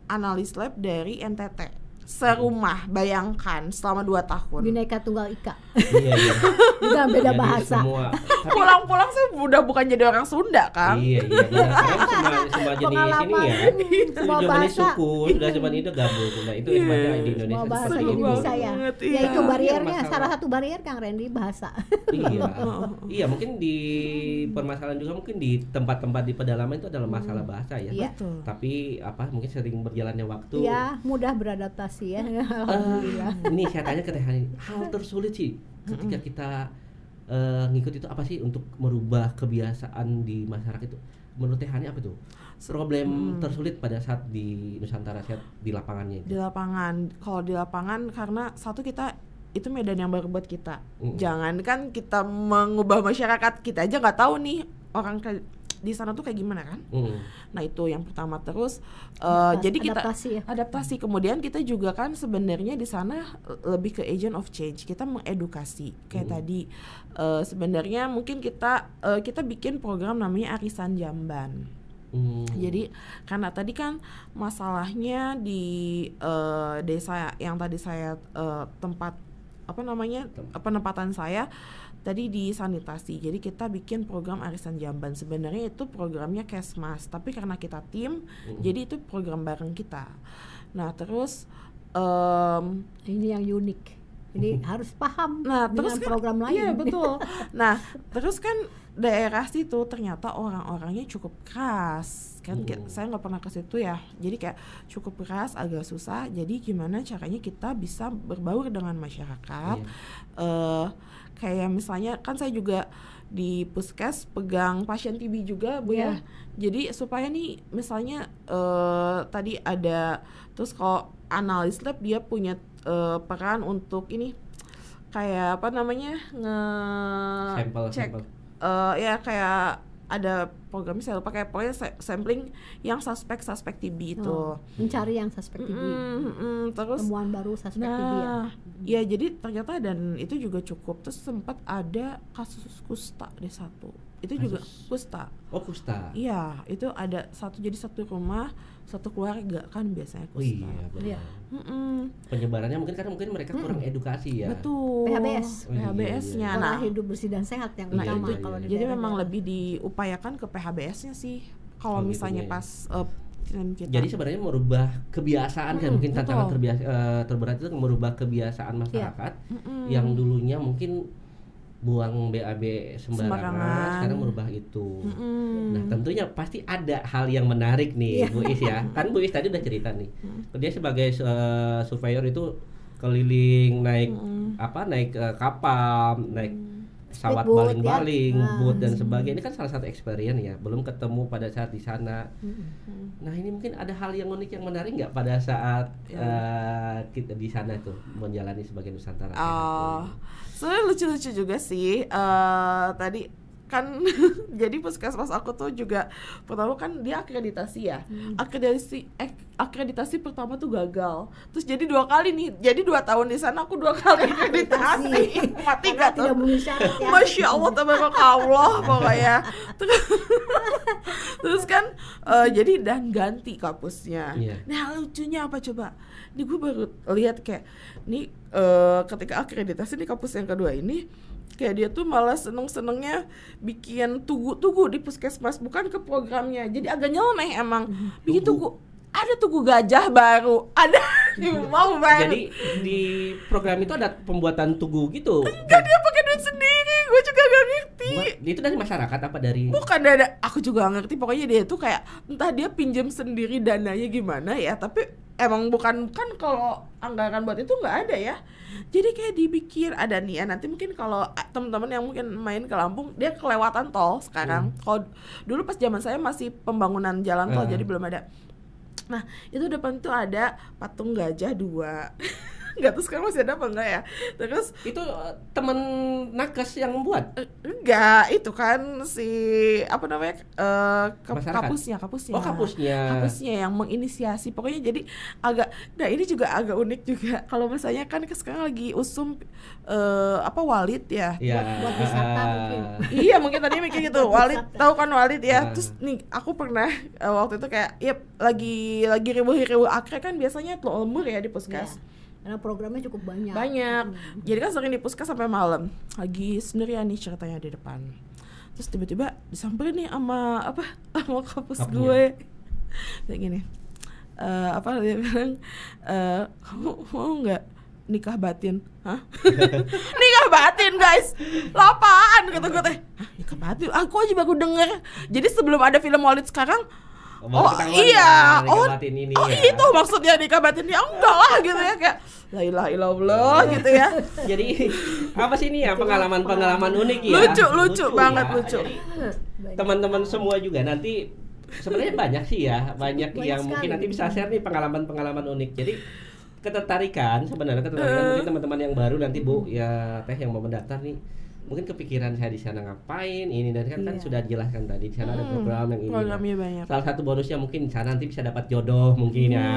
analis lab dari NTT. Serumah, bayangkan selama 2 tahun. Bineka Tunggal Ika. Iya. Dengan beda Jadi bahasa. Semua. Pulang-pulang sih udah bukan jadi orang Sunda, Kang. Iya. Sekarang semua jenis Pengalaman. ini ya. Semua Semua jenis bahasa. suku, sudah cuma itu gabung. Nah, itu hebatnya di Indonesia. Semua bahasa seperti jadi itu. bisa ya. banget, Ya iya. itu bariernya, Masalah. salah satu barier Kang Randy bahasa. Iya. Iya, mungkin di permasalahan juga mungkin di tempat-tempat di pedalaman itu adalah masalah bahasa ya. Iya. Betul. Tapi mungkin sering berjalannya waktu. Iya, mudah beradaptasi ya. Alhamdulillah. Ini saya tanya ke Teh Hani, hal tersulit sih ketika kita ngikut itu apa sih untuk merubah kebiasaan di masyarakat itu? Menurut Teh Hani apa tuh problem tersulit pada saat di Nusantara Sehat di lapangannya itu? Di lapangan, kalau di lapangan karena satu kita itu medan yang baru buat kita. Jangankan kita mengubah masyarakat, kita aja nggak tahu nih orang di sana tuh kayak gimana kan. Nah itu yang pertama. Terus jadi kita adaptasi. Kemudian kita juga kan sebenarnya di sana lebih ke agent of change. Kita mengedukasi kayak tadi. Sebenarnya mungkin kita bikin program namanya Arisan Jamban. Jadi karena tadi kan masalahnya di desa yang tadi saya penempatan saya tadi di sanitasi. Jadi kita bikin program Arisan Jamban. Sebenarnya itu programnya Kesmas, tapi karena kita tim, jadi itu program bareng kita. Nah terus ini yang unik. Ini harus paham terus dengan program lain. Iya betul. Nah terus kan daerah situ ternyata orang-orangnya cukup keras kan. Saya nggak pernah ke situ ya, jadi kayak cukup keras, agak susah. Jadi gimana caranya kita bisa berbaur dengan masyarakat. Kayak misalnya kan saya juga di Puskes pegang pasien TB juga Bu ya. Jadi supaya nih misalnya tadi ada, terus kalau analis lab dia punya peran untuk ini kayak apa namanya sampel. Ya kayak ada program saya lupa, kayak pokoknya sampling yang suspek TB itu. Mencari yang suspek TB. Terus temuan baru suspek TB ya. Ya jadi ternyata dan itu juga cukup. Terus sempat ada kasus kusta di satu. Itu juga kusta. Oh kusta. Iya, itu ada satu rumah, satu keluarga kan biasanya kusta. Oh iya. Penyebarannya mungkin karena mereka kurang edukasi ya. Betul. PHBS-nya. Pola hidup bersih dan sehat yang utama kalau di jadi daerah memang lebih diupayakan ke PHBS-nya sih. Kalau misalnya gitu ya. Pas kita. Jadi sebenarnya merubah kebiasaan kan mungkin tantangan terberat itu merubah kebiasaan masyarakat yang dulunya mungkin buang BAB sembarangan, sekarang merubah itu. Nah tentunya pasti ada hal yang menarik nih Bu Is ya. Kan Bu Is tadi udah cerita nih, dia sebagai surveyor itu keliling naik kapal, naik pesawat baling-baling, boot dan sebagainya. Ini kan salah satu experience ya, belum ketemu pada saat di sana. Nah ini mungkin ada hal yang unik yang menarik nggak pada saat kita di sana tuh menjalani sebagai Nusantara? Sebenarnya lucu-lucu juga sih. Tadi kan jadi puskesmas aku tuh juga pertama kan dia akreditasi ya. Akreditasi pertama tuh gagal. Terus jadi 2 kali nih. Jadi 2 tahun di sana aku 2 kali akreditasi. Mati gak tuh? Masya Allah tabarakallah pokoknya. Terus kan jadi dan ganti kampusnya. Nah lucunya apa coba? Ini gue baru lihat kayak nih ketika akreditasi di kampus yang kedua ini, kayak dia tuh malah senengnya bikin tugu di puskesmas, bukan ke programnya. Jadi agak nyeleneh emang. Bikin tugu. Ada tugu gajah baru, ada di mau baru. Jadi di program itu ada pembuatan tugu gitu. Enggak, dia pakai duit sendiri. Gue juga gak ngerti. Itu dari masyarakat apa dari? Bukan ada, aku juga gak ngerti. Pokoknya dia tuh kayak entah dia pinjam sendiri dananya gimana ya, tapi emang bukan kan kalau anggaran buat itu nggak ada ya. Jadi kayak dibikin ada nih ya, nanti mungkin kalau teman-teman yang mungkin main ke Lampung dia kelewatan tol sekarang. Kalau dulu pas zaman saya masih pembangunan jalan tol jadi belum ada. Nah itu depan tuh ada patung gajah 2. Nggak tahu sekarang masih ada apa enggak ya. Terus itu temen nakes yang membuat? Enggak, itu kan si apa namanya kampusnya. Oh kampusnya yang menginisiasi. Pokoknya jadi agak, nah ini juga agak unik juga. Kalau misalnya kan sekarang lagi usum Walid ya. Buat wisata mungkin. Iya mungkin tadi mikir gitu. Walid, tahu kan Walid ya. Terus nih aku pernah waktu itu kayak lagi ribu akre kan biasanya telur lemur ya di puskes. Karena programnya cukup banyak. Jadi kan sering di puskes sampai malam. Lagi sendirian nih ceritanya di depan. Terus tiba-tiba disamperin nih sama kampus gue. Kayak gini. Dia bilang, kamu mau nggak nikah batin? Hah? Nikah batin guys. Lapaan kata gue teh. Nikah batin. Aku aja baru denger. Jadi sebelum ada film Walid sekarang, Baru ketahuan iya, kan, dikabatin ini ya. itu maksudnya dikabatin ya enggak lah gitu ya, kayak la ilaha illallah gitu ya. Jadi apa sih ini ya, pengalaman unik ya. Lucu banget, lucu. Jadi teman-teman semua juga nanti sebenarnya banyak sih ya, banyak yang mungkin nanti bisa share nih pengalaman unik. Jadi ketertarikan mungkin teman-teman yang baru nanti Bu ya Teh yang mau mendaftar nih, mungkin kepikiran saya di sana ngapain ini, dan kan sudah dijelaskan tadi di sana ada program yang ini. Programnya banyak. Salah satu bonusnya mungkin di sana nanti bisa dapat jodoh mungkin ya.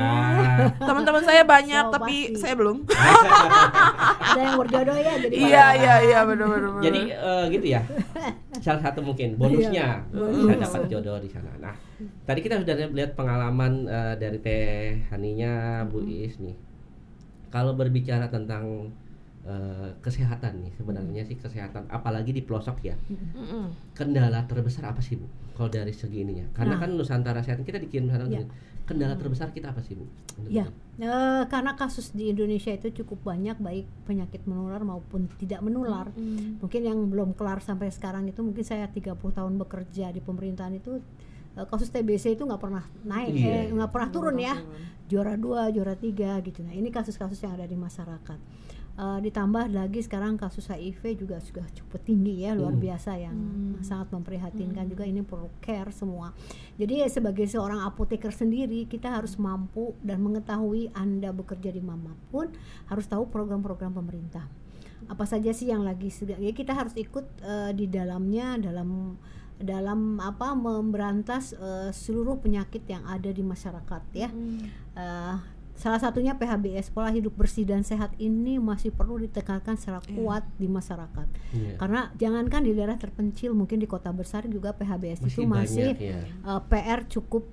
Teman-teman saya banyak tapi pasti. saya belum. Ada yang berjodoh ya, jadi Iya benar. Jadi gitu ya. Salah satu mungkin bonusnya bisa dapat jodoh di sana. Nah, tadi kita sudah lihat pengalaman dari Teh Haninya, Bu Is nih. Kalau berbicara tentang kesehatan nih, sebenarnya sih kesehatan apalagi di pelosok ya. Kendala terbesar apa sih Bu? Kalau dari segi ininya, karena kan Nusantara Sehat kita dikirim sana. Kendala terbesar kita apa sih Bu? Ya, karena kasus di Indonesia itu cukup banyak, baik penyakit menular maupun tidak menular. Mungkin yang belum kelar sampai sekarang itu, mungkin saya 30 tahun bekerja di pemerintahan itu, kasus TBC itu nggak pernah naik, nggak pernah turun ya, juara 2, juara 3 gitu. Nah ini kasus-kasus yang ada di masyarakat. Ditambah lagi sekarang kasus HIV juga sudah cukup tinggi ya, luar biasa, yang sangat memprihatinkan juga. Ini perlu care semua. Jadi sebagai seorang apoteker sendiri, kita harus mampu dan mengetahui, Anda bekerja di manapun harus tahu program-program pemerintah apa saja sih yang lagi ya, kita harus ikut di dalamnya, dalam apa, memberantas seluruh penyakit yang ada di masyarakat ya. Salah satunya PHBS, pola hidup bersih dan sehat ini masih perlu ditekankan secara kuat di masyarakat. Karena jangankan di daerah terpencil, mungkin di kota besar juga PHBS itu masih PR cukup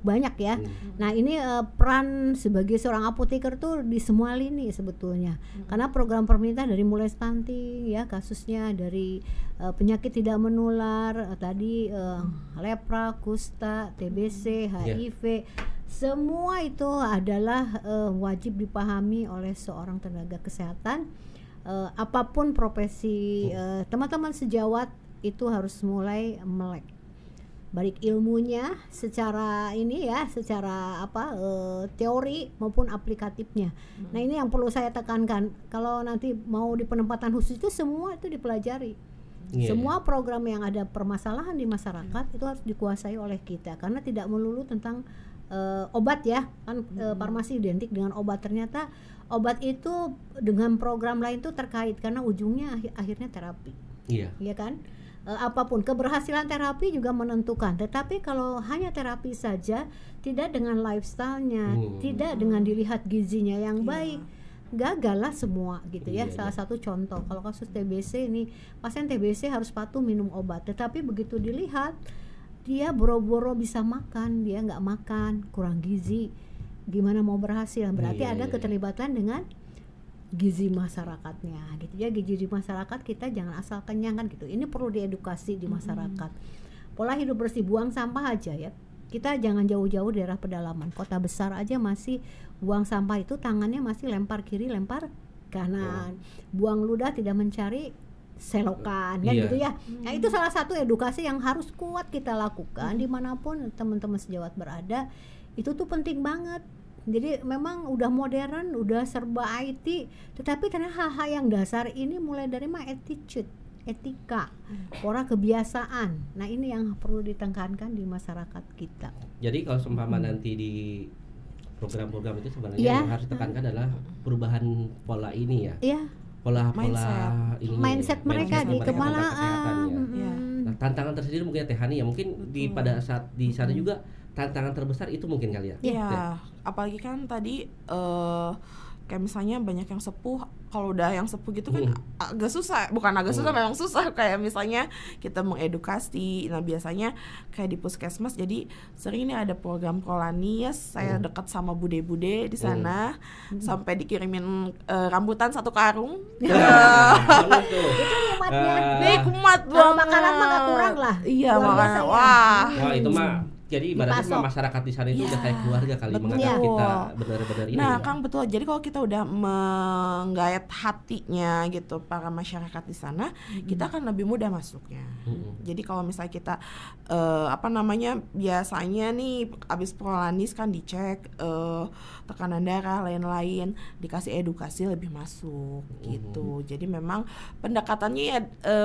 banyak ya. Nah ini peran sebagai seorang apoteker tuh di semua lini sebetulnya. Karena program pemerintah dari mulai stunting ya, kasusnya dari penyakit tidak menular tadi, lepra, kusta, TBC, HIV, semua itu adalah wajib dipahami oleh seorang tenaga kesehatan. Apapun profesi teman-teman sejawat itu harus mulai melek baik ilmunya secara ini ya, secara teori maupun aplikatifnya. Nah ini yang perlu saya tekankan, kalau nanti mau di penempatan khusus itu semua itu dipelajari. Semua program yang ada permasalahan di masyarakat itu harus dikuasai oleh kita, karena tidak melulu tentang obat ya, kan farmasi identik dengan obat, ternyata obat itu dengan program lain itu terkait, karena ujungnya akhirnya terapi. Iya kan? Apapun keberhasilan terapi juga menentukan, tetapi kalau hanya terapi saja, tidak dengan lifestyle-nya, tidak dengan dilihat gizinya yang baik, gagal lah semua gitu ya. Salah satu contoh kalau kasus TBC ini, pasien TBC harus patuh minum obat, tetapi begitu dilihat dia boro-boro bisa makan, dia nggak makan, kurang gizi, gimana mau berhasil? Berarti ada keterlibatan dengan gizi masyarakatnya gitu ya. Gizi di masyarakat kita jangan asal kenyang kan gitu. Ini perlu diedukasi di masyarakat. Pola hidup bersih, buang sampah aja ya. Kita jangan jauh-jauh daerah pedalaman, kota besar aja masih buang sampah itu tangannya masih lempar kiri, lempar kanan. Buang ludah tidak mencari selokan kan gitu ya. Nah itu salah satu edukasi yang harus kuat kita lakukan dimanapun teman-teman sejawat berada. Itu tuh penting banget. Jadi memang udah modern, udah serba IT, tetapi ternyata hal-hal yang dasar ini mulai dari attitude, etika, pola kebiasaan. Nah ini yang perlu ditekankan di masyarakat kita. Jadi kalau seumpama nanti di program-program itu sebenarnya yang harus ditekankan adalah perubahan pola ini ya. Pola mindset mereka di kemalaan. Nah, tantangan tersendiri mungkin Teh Hani ya, mungkin di pada saat di sana juga tantangan terbesar itu mungkin kali ya. Iya, apalagi kan tadi kayak misalnya banyak yang sepuh, kalau udah yang sepuh gitu kan agak susah, memang susah, kayak misalnya kita mengedukasi. Nah biasanya kayak di puskesmas, jadi sering nih ada program kolonies, saya dekat sama bude-bude di sana, sampai dikirimin rambutan 1 karung. Itu kumatnya. Kumat banget. Makanan mah gak kurang lah. Iya, makanan. Wah, itu mah jadi ibaratnya dipasok. masyarakat di sana itu Iya, udah kayak keluarga kali, betul. menganggap kita benar-benar ini. Nah, ya. Kang, betul. Jadi kalau kita udah menggayat hatinya gitu para masyarakat di sana, kita akan lebih mudah masuknya. Jadi kalau misalnya kita biasanya nih abis prolanis kan dicek tekanan darah lain-lain, dikasih edukasi lebih masuk gitu. Jadi memang pendekatannya ya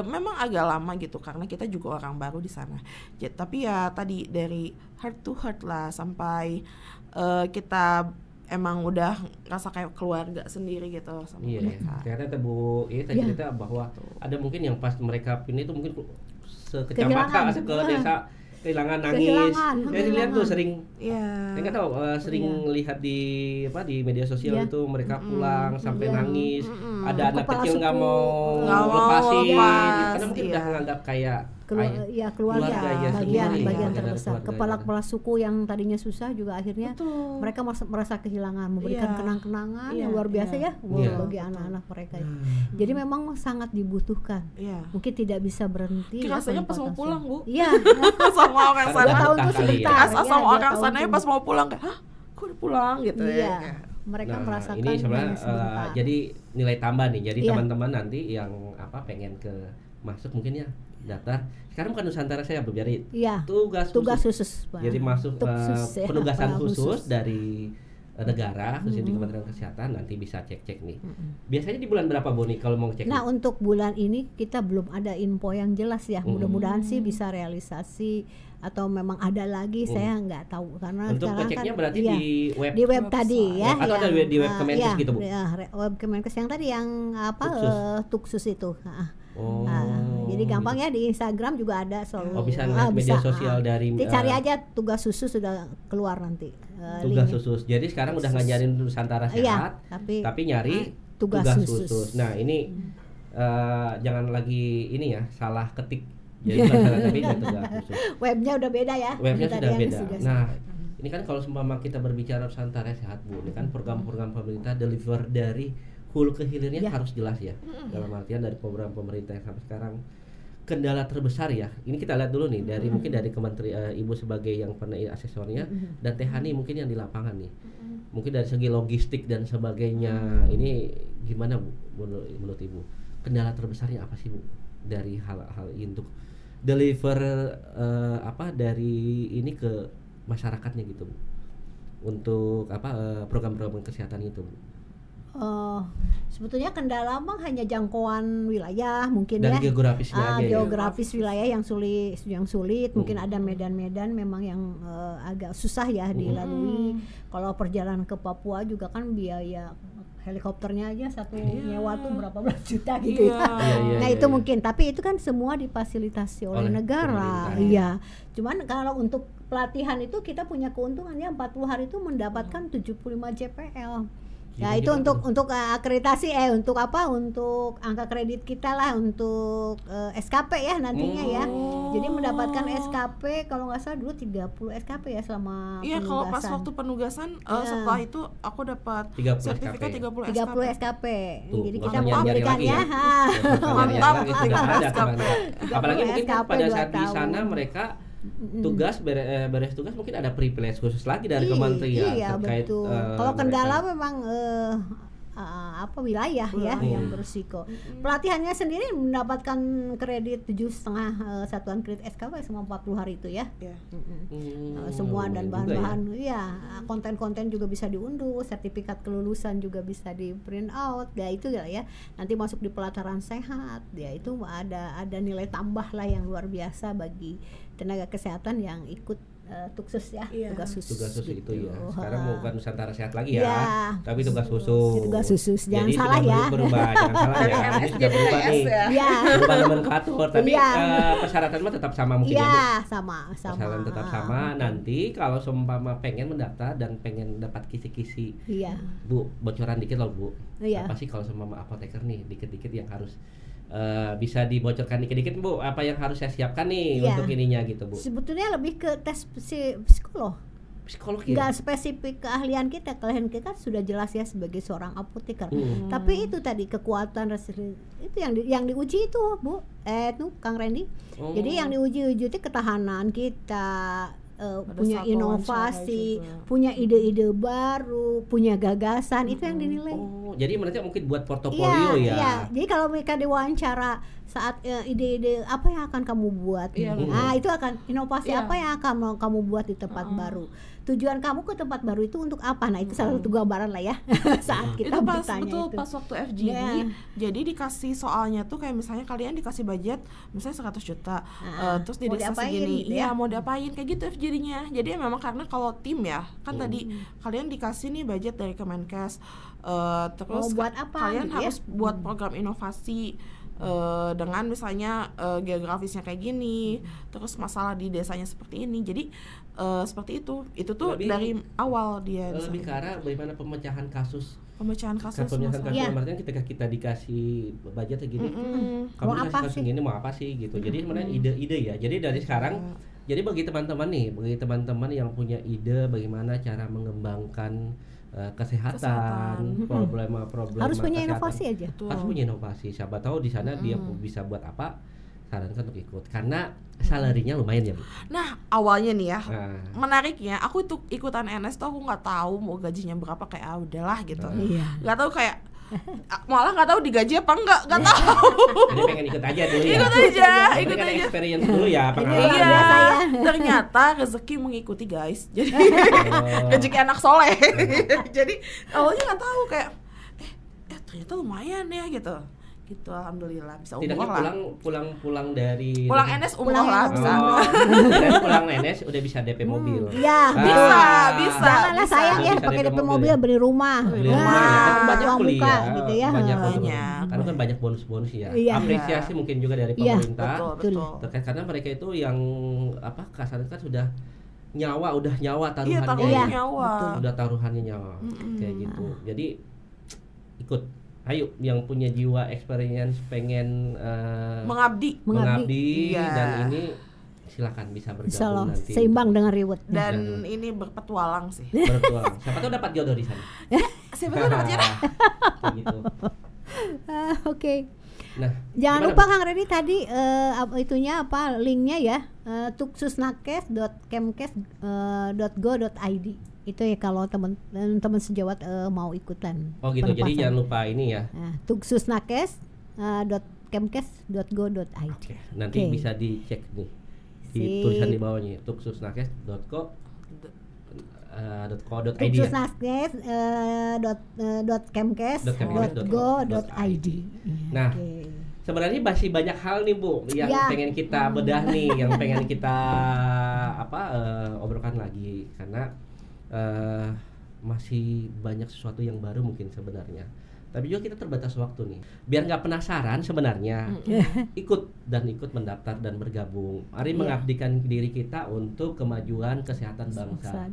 memang agak lama gitu karena kita juga orang baru di sana. Tapi ya tadi dari heart to heart lah sampai kita emang udah rasa kayak keluarga sendiri gitu sama mereka. Ternyata Bu ini tadi cerita bahwa ada mungkin yang pas mereka ini tuh mungkin sekecamatan ke desa kehilangan nangis. Saya lihat tuh sering, saya nggak tahu sering lihat di media sosial itu mereka pulang sampai nangis. Ada anak kecil nggak mau lepasin, karena mungkin udah menganggap kayak keluarga bagian terbesar. Kepala suku yang tadinya susah juga akhirnya mereka merasa kehilangan, memberikan kenang-kenangan yang luar biasa bagi anak-anak mereka itu. Jadi memang sangat dibutuhkan. Mungkin tidak bisa berhenti. Rasanya pas mau pulang, Bu. Iya. Sama orang sana. 2 tahun tuh sebentar. Sama orang sana pas mau pulang kayak, hah, kok udah pulang gitu ya. Mereka merasakan ini sebenarnya jadi nilai tambah nih. Jadi teman-teman nanti yang pengen ke masuk mungkin ya daftar. Sekarang bukan Nusantara saya berbicara tugas khusus. Jadi masuk penugasan khusus dari negara, khususnya di Kementerian Kesehatan, nanti bisa cek-cek nih. Biasanya di bulan berapa Bu nih kalau mau cek? Nah untuk bulan ini kita belum ada info yang jelas ya. Mudah-mudahan sih bisa realisasi atau memang ada lagi, saya nggak tahu karena untuk sekarang ngeceknya kan berarti di web tadi ya, atau ada di web Kemenkes gitu Bu? Web Kemenkes yang tadi yang Tuksus itu. Jadi gampang ya, di Instagram juga ada selalu. Bisa lihat media sosial dari. Cari aja tugas khusus sudah keluar nanti. Tugas khusus. Jadi sekarang udah ngajarin Nusantara Sehat, tapi nyari tugas khusus. Nah ini jangan lagi ini ya salah ketik. Jadi bukan salah tapi tugas khusus. Webnya udah beda ya. Webnya sudah beda. Nah ini kan kalau seumpama kita berbicara Nusantara Sehat Bu, ini kan program-program pemerintah deliver dari hulu ke hilirnya harus jelas ya. Dalam artian dari program pemerintah yang sampai sekarang, kendala terbesar ya. Ini kita lihat dulu nih dari mungkin dari Kementerian Ibu sebagai yang pernah asesornya dan Teh Hani mungkin yang di lapangan nih. Mungkin dari segi logistik dan sebagainya ini gimana Bu menurut Ibu? Kendala terbesarnya apa sih Bu dari hal-hal untuk deliver dari ini ke masyarakatnya gitu Bu? Untuk program-program kesehatan itu Bu? Sebetulnya kendala mah hanya jangkauan wilayah mungkin dari ya. Geografisnya aja geografis wilayah yang sulit mungkin ada medan-medan memang yang agak susah ya dilalui. Kalau perjalanan ke Papua juga kan biaya helikopternya aja satu nyewa tuh berapa belas juta gitu ya. Nah itu mungkin, tapi itu kan semua difasilitasi oleh negara. Iya. Cuman kalau untuk pelatihan itu kita punya keuntungannya 40 hari itu mendapatkan 75 JPL. Ya itu untuk akreditasi untuk untuk angka kredit kita lah untuk SKP ya nantinya ya. Jadi mendapatkan SKP kalau nggak salah dulu 30 SKP ya selama penugasan. Iya kalau pas waktu penugasan setelah itu aku dapat sertifikat 30 SKP. Jadi kita memberikan ya. Mantap SKP. Apalagi mungkin pada saat di sana mereka tugas beres tugas mungkin ada privilege khusus lagi dari kementerian terkait betul. Kalau kendala memang wilayah ya yang berisiko. Pelatihannya sendiri mendapatkan kredit 7,5 satuan kredit SKP selama 40 hari itu ya. Semua dan bahan-bahan konten-konten juga bisa diunduh, sertifikat kelulusan juga bisa di print out. Ya itu ya. Nanti masuk di pelataran sehat. Ya itu ada nilai tambah lah yang luar biasa bagi tenaga kesehatan yang ikut tuksus ya, tugas khusus gitu. Itu ya. Sekarang bukan Nusantara Sehat lagi ya, tapi tugas khusus. Tugas khusus. Jangan jadi salah ya. Jangan salah ya. Ini sudah berubah nih. Berubah nomenklatur, tapi persyaratan mah tetap sama mungkin ya, Bu. sama. Persyaratan tetap sama. Nanti kalau seumpama pengen mendaftar dan pengen dapat kisi-kisi. Bu, bocoran dikit loh, Bu. Apa sih kalau seumpama apoteker nih dikit-dikit yang harus bisa dibocorkan dikit-dikit Bu, apa yang harus saya siapkan nih untuk ininya gitu Bu? Sebetulnya lebih ke tes psikolog ya? Nggak spesifik keahlian kita sudah jelas ya sebagai seorang apoteker. Tapi itu tadi kekuatan itu yang diuji itu Bu, itu Kang Randy. Jadi yang diuji itu ketahanan kita, punya satu inovasi, wawancara juga. punya ide-ide baru, punya gagasan, itu yang dinilai. Oh, jadi mereka mungkin buat portofolio ya. Iya. Jadi kalau mereka diwawancara saat ide-ide apa yang akan kamu buat, Iya, nah itu akan inovasi Iya. apa yang akan mau kamu buat di tempat baru. Tujuan kamu ke tempat baru itu untuk apa? Nah itu salah satu gambaran lah ya saat kita Itu pas bertanya betul itu. pas waktu FGD. Iya. Jadi dikasih soalnya tuh kayak misalnya kalian dikasih budget misalnya 100 juta. Terus di mau desa diapain segini, gitu iya ya? mau diapain kayak gitu FGD-nya. Jadi memang karena kalau tim ya, kan tadi kalian dikasih nih budget dari Kemenkes, terus Mau buat apa kalian gitu ya? harus buat program inovasi dengan misalnya geografisnya kayak gini, terus masalah di desanya seperti ini. Jadi seperti itu tuh Lebih- dari awal dia Lebih ke arah bagaimana pemecahan kasus. pemecahan kasus Pemecahan kasus Iya. artinya ketika kita dikasih budget segini, kamu Mau dikasih apa kasus sih? gini mau apa sih gitu. Jadi sebenarnya ide-ide ya. Jadi dari sekarang, jadi bagi teman-teman yang punya ide bagaimana cara mengembangkan kesehatan, problema-problema Harus punya kesehatan. inovasi aja. Betul. Harus punya inovasi. Siapa tahu di sana dia bisa buat apa? Sarankan untuk ikut. Karena salarinya lumayan ya, Bu. Nah awalnya nih ya, Nah, menariknya aku tuh ikutan NS tuh aku nggak tahu mau gajinya berapa, kayak udahlah gitu, Iya. nggak tahu kayak malah nggak tahu digaji apa nggak tahu. jadi pengen ikut aja dulu ya. Ikut aja, Ini ikut kan aja. experience dulu ya, pengalaman. luar Iya, biasa ya. ternyata rezeki mengikuti guys. Jadi Oh. rezeki anak soleh. Jadi awalnya nggak tahu kayak ternyata lumayan ya gitu. Gitu alhamdulillah bisa Tidaknya umroh lah. pulang dari Pulang NS umroh Pulang lah NS bisa. Dan pulang NS udah bisa DP mobil. Iya, Bisa. Janganlah sayang ya Bisa pakai DP DP mobil beli rumah. Beli Wah, rumah ya, kan banyak uang kuliah, muka gitu ya. banyak Banyak. bonus. Karena kan banyak bonus-bonus ya. Iya. Apresiasi mungkin juga dari Iya, pemerintah. Betul. Terkait karena mereka itu yang apa kasarnya kan sudah nyawa Iya, taruhannya. taruhan Iya, nyawa. Udah taruhannya nyawa. Kayak gitu. Jadi ikut. Ayo yang punya jiwa experience pengen Mengabdi. mengabdi Iya. dan ini silakan bisa Insya bergabung Allah nanti. seimbang dengan reward. Dan ini berpetualang sih. Bertualang. Siapa tahu dapat jodoh di sana. Siapa tahu dapat jodoh. Kayak gitu. Oke. Nah, Jangan gimana, lupa Bu? Kang Redi tadi itunya apa linknya ya, tuksusnakes.kemkes.go.id. Itu ya kalau teman-teman sejawat mau ikutan. Oh gitu. Jadi penempasan. jangan lupa ini ya. Nah, tuksusnakes.kemkes.go.id. Oke, nanti Oke. bisa dicek nih di Sip. tulisan di bawahnya tuksusnakes.co.id ya. tuksusnakes.kemkes.go.id. Nah, Oke. sebenarnya masih banyak hal nih Bu yang Ya. pengen kita bedah nih, yang pengen kita obrolkan lagi karena masih banyak sesuatu yang baru mungkin sebenarnya. Tapi juga kita terbatas waktu nih. Biar nggak penasaran sebenarnya, ikut mendaftar dan bergabung. Mari Iya. mengabdikan diri kita untuk kemajuan kesehatan bangsa.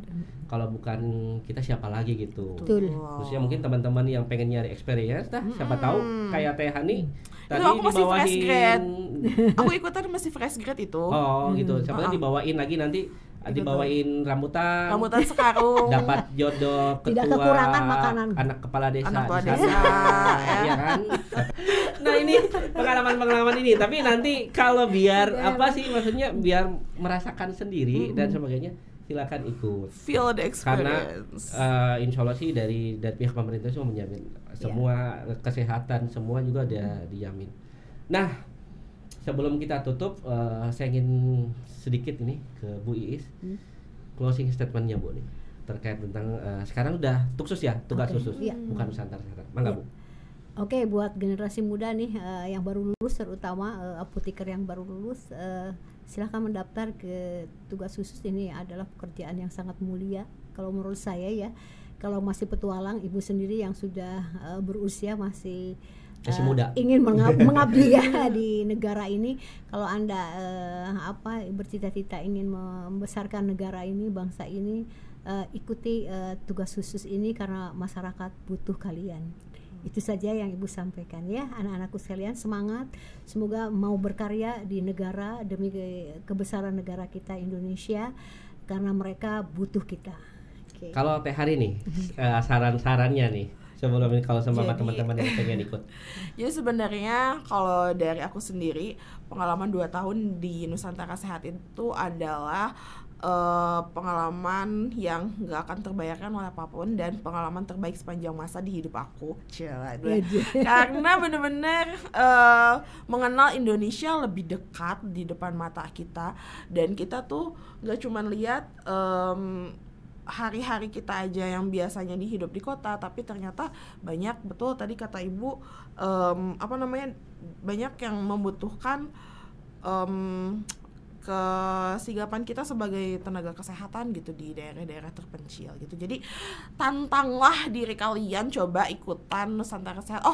Kalau bukan kita siapa lagi gitu. Betul. Khususnya mungkin teman-teman yang pengen nyari experience, siapa tahu kayak Teh Hani tadi aku masih fresh grade. dibawain. Aku ikutan masih fresh grade itu. Oh gitu. Siapa tahu dibawain lagi nanti dibawain rambutan sekarung. dapat jodoh Tidak ketua kekurangan makanan. anak kepala desa Anak kepala di sana. desa, ya. Iya kan. Nah ini pengalaman ini, tapi nanti kalau biar apa sih maksudnya biar merasakan sendiri dan sebagainya, silakan ikut. Feel the Karena experience. insya Allah sih dari pihak pemerintah semua menjamin semua kesehatan semua juga ada dijamin. Nah sebelum kita tutup, saya ingin sedikit ini ke Bu Iis closing statementnya Bu nih terkait tentang sekarang udah tuksus ya, tugas Oke, khusus, iya. bukan Nusantara Sehat. Mangga Bu. Oke, buat generasi muda nih yang baru lulus, terutama apoteker yang baru lulus, silahkan mendaftar ke tugas khusus. Ini adalah pekerjaan yang sangat mulia kalau menurut saya ya. Kalau masih petualang, ibu sendiri yang sudah berusia masih muda, ingin mengabdi ya di negara ini. Kalau Anda bercita-cita ingin membesarkan negara ini, bangsa ini, ikuti tugas khusus ini karena masyarakat butuh kalian. Itu saja yang Ibu sampaikan ya, anak-anakku sekalian, semangat, semoga mau berkarya di negara demi kebesaran negara kita Indonesia karena mereka butuh kita. Kalau Teh Hari nih saran-sarannya nih sebelum ini kalau sama teman-teman yang pengen ikut? Jadi sebenarnya kalau dari aku sendiri, pengalaman 2 tahun di Nusantara Sehat itu adalah pengalaman yang gak akan terbayarkan oleh apapun dan pengalaman terbaik sepanjang masa di hidup aku. Karena bener-bener mengenal Indonesia lebih dekat di depan mata kita, dan kita tuh gak cuman lihat hari-hari kita aja yang biasanya hidup di kota, tapi ternyata banyak, betul tadi kata Ibu, banyak yang membutuhkan kesigapan kita sebagai tenaga kesehatan gitu di daerah-daerah terpencil gitu. Jadi tantanglah diri kalian, coba ikutan Nusantara Sehat.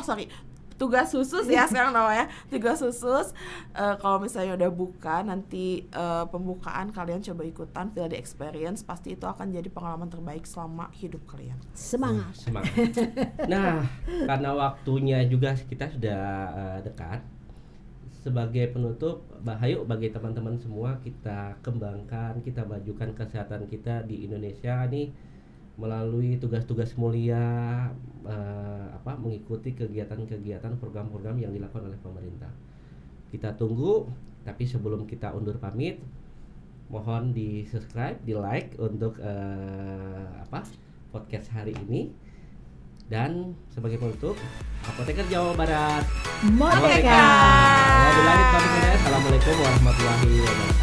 Tugas khusus ya sekarang namanya, tugas khusus. Kalau misalnya udah buka nanti pembukaan, kalian coba ikutan Field Experience, pasti itu akan jadi pengalaman terbaik selama hidup kalian. Semangat. Nah, karena waktunya juga kita sudah dekat. Sebagai penutup, bagi teman-teman semua, kita kembangkan, kita majukan kesehatan kita di Indonesia nih melalui tugas-tugas mulia, mengikuti kegiatan-kegiatan, program-program yang dilakukan oleh pemerintah. Kita tunggu, tapi sebelum kita undur pamit, mohon di subscribe, di like untuk podcast hari ini. Dan sebagai penutup, Apoteker Jawa Barat Merdeka. Assalamualaikum warahmatullahi wabarakatuh.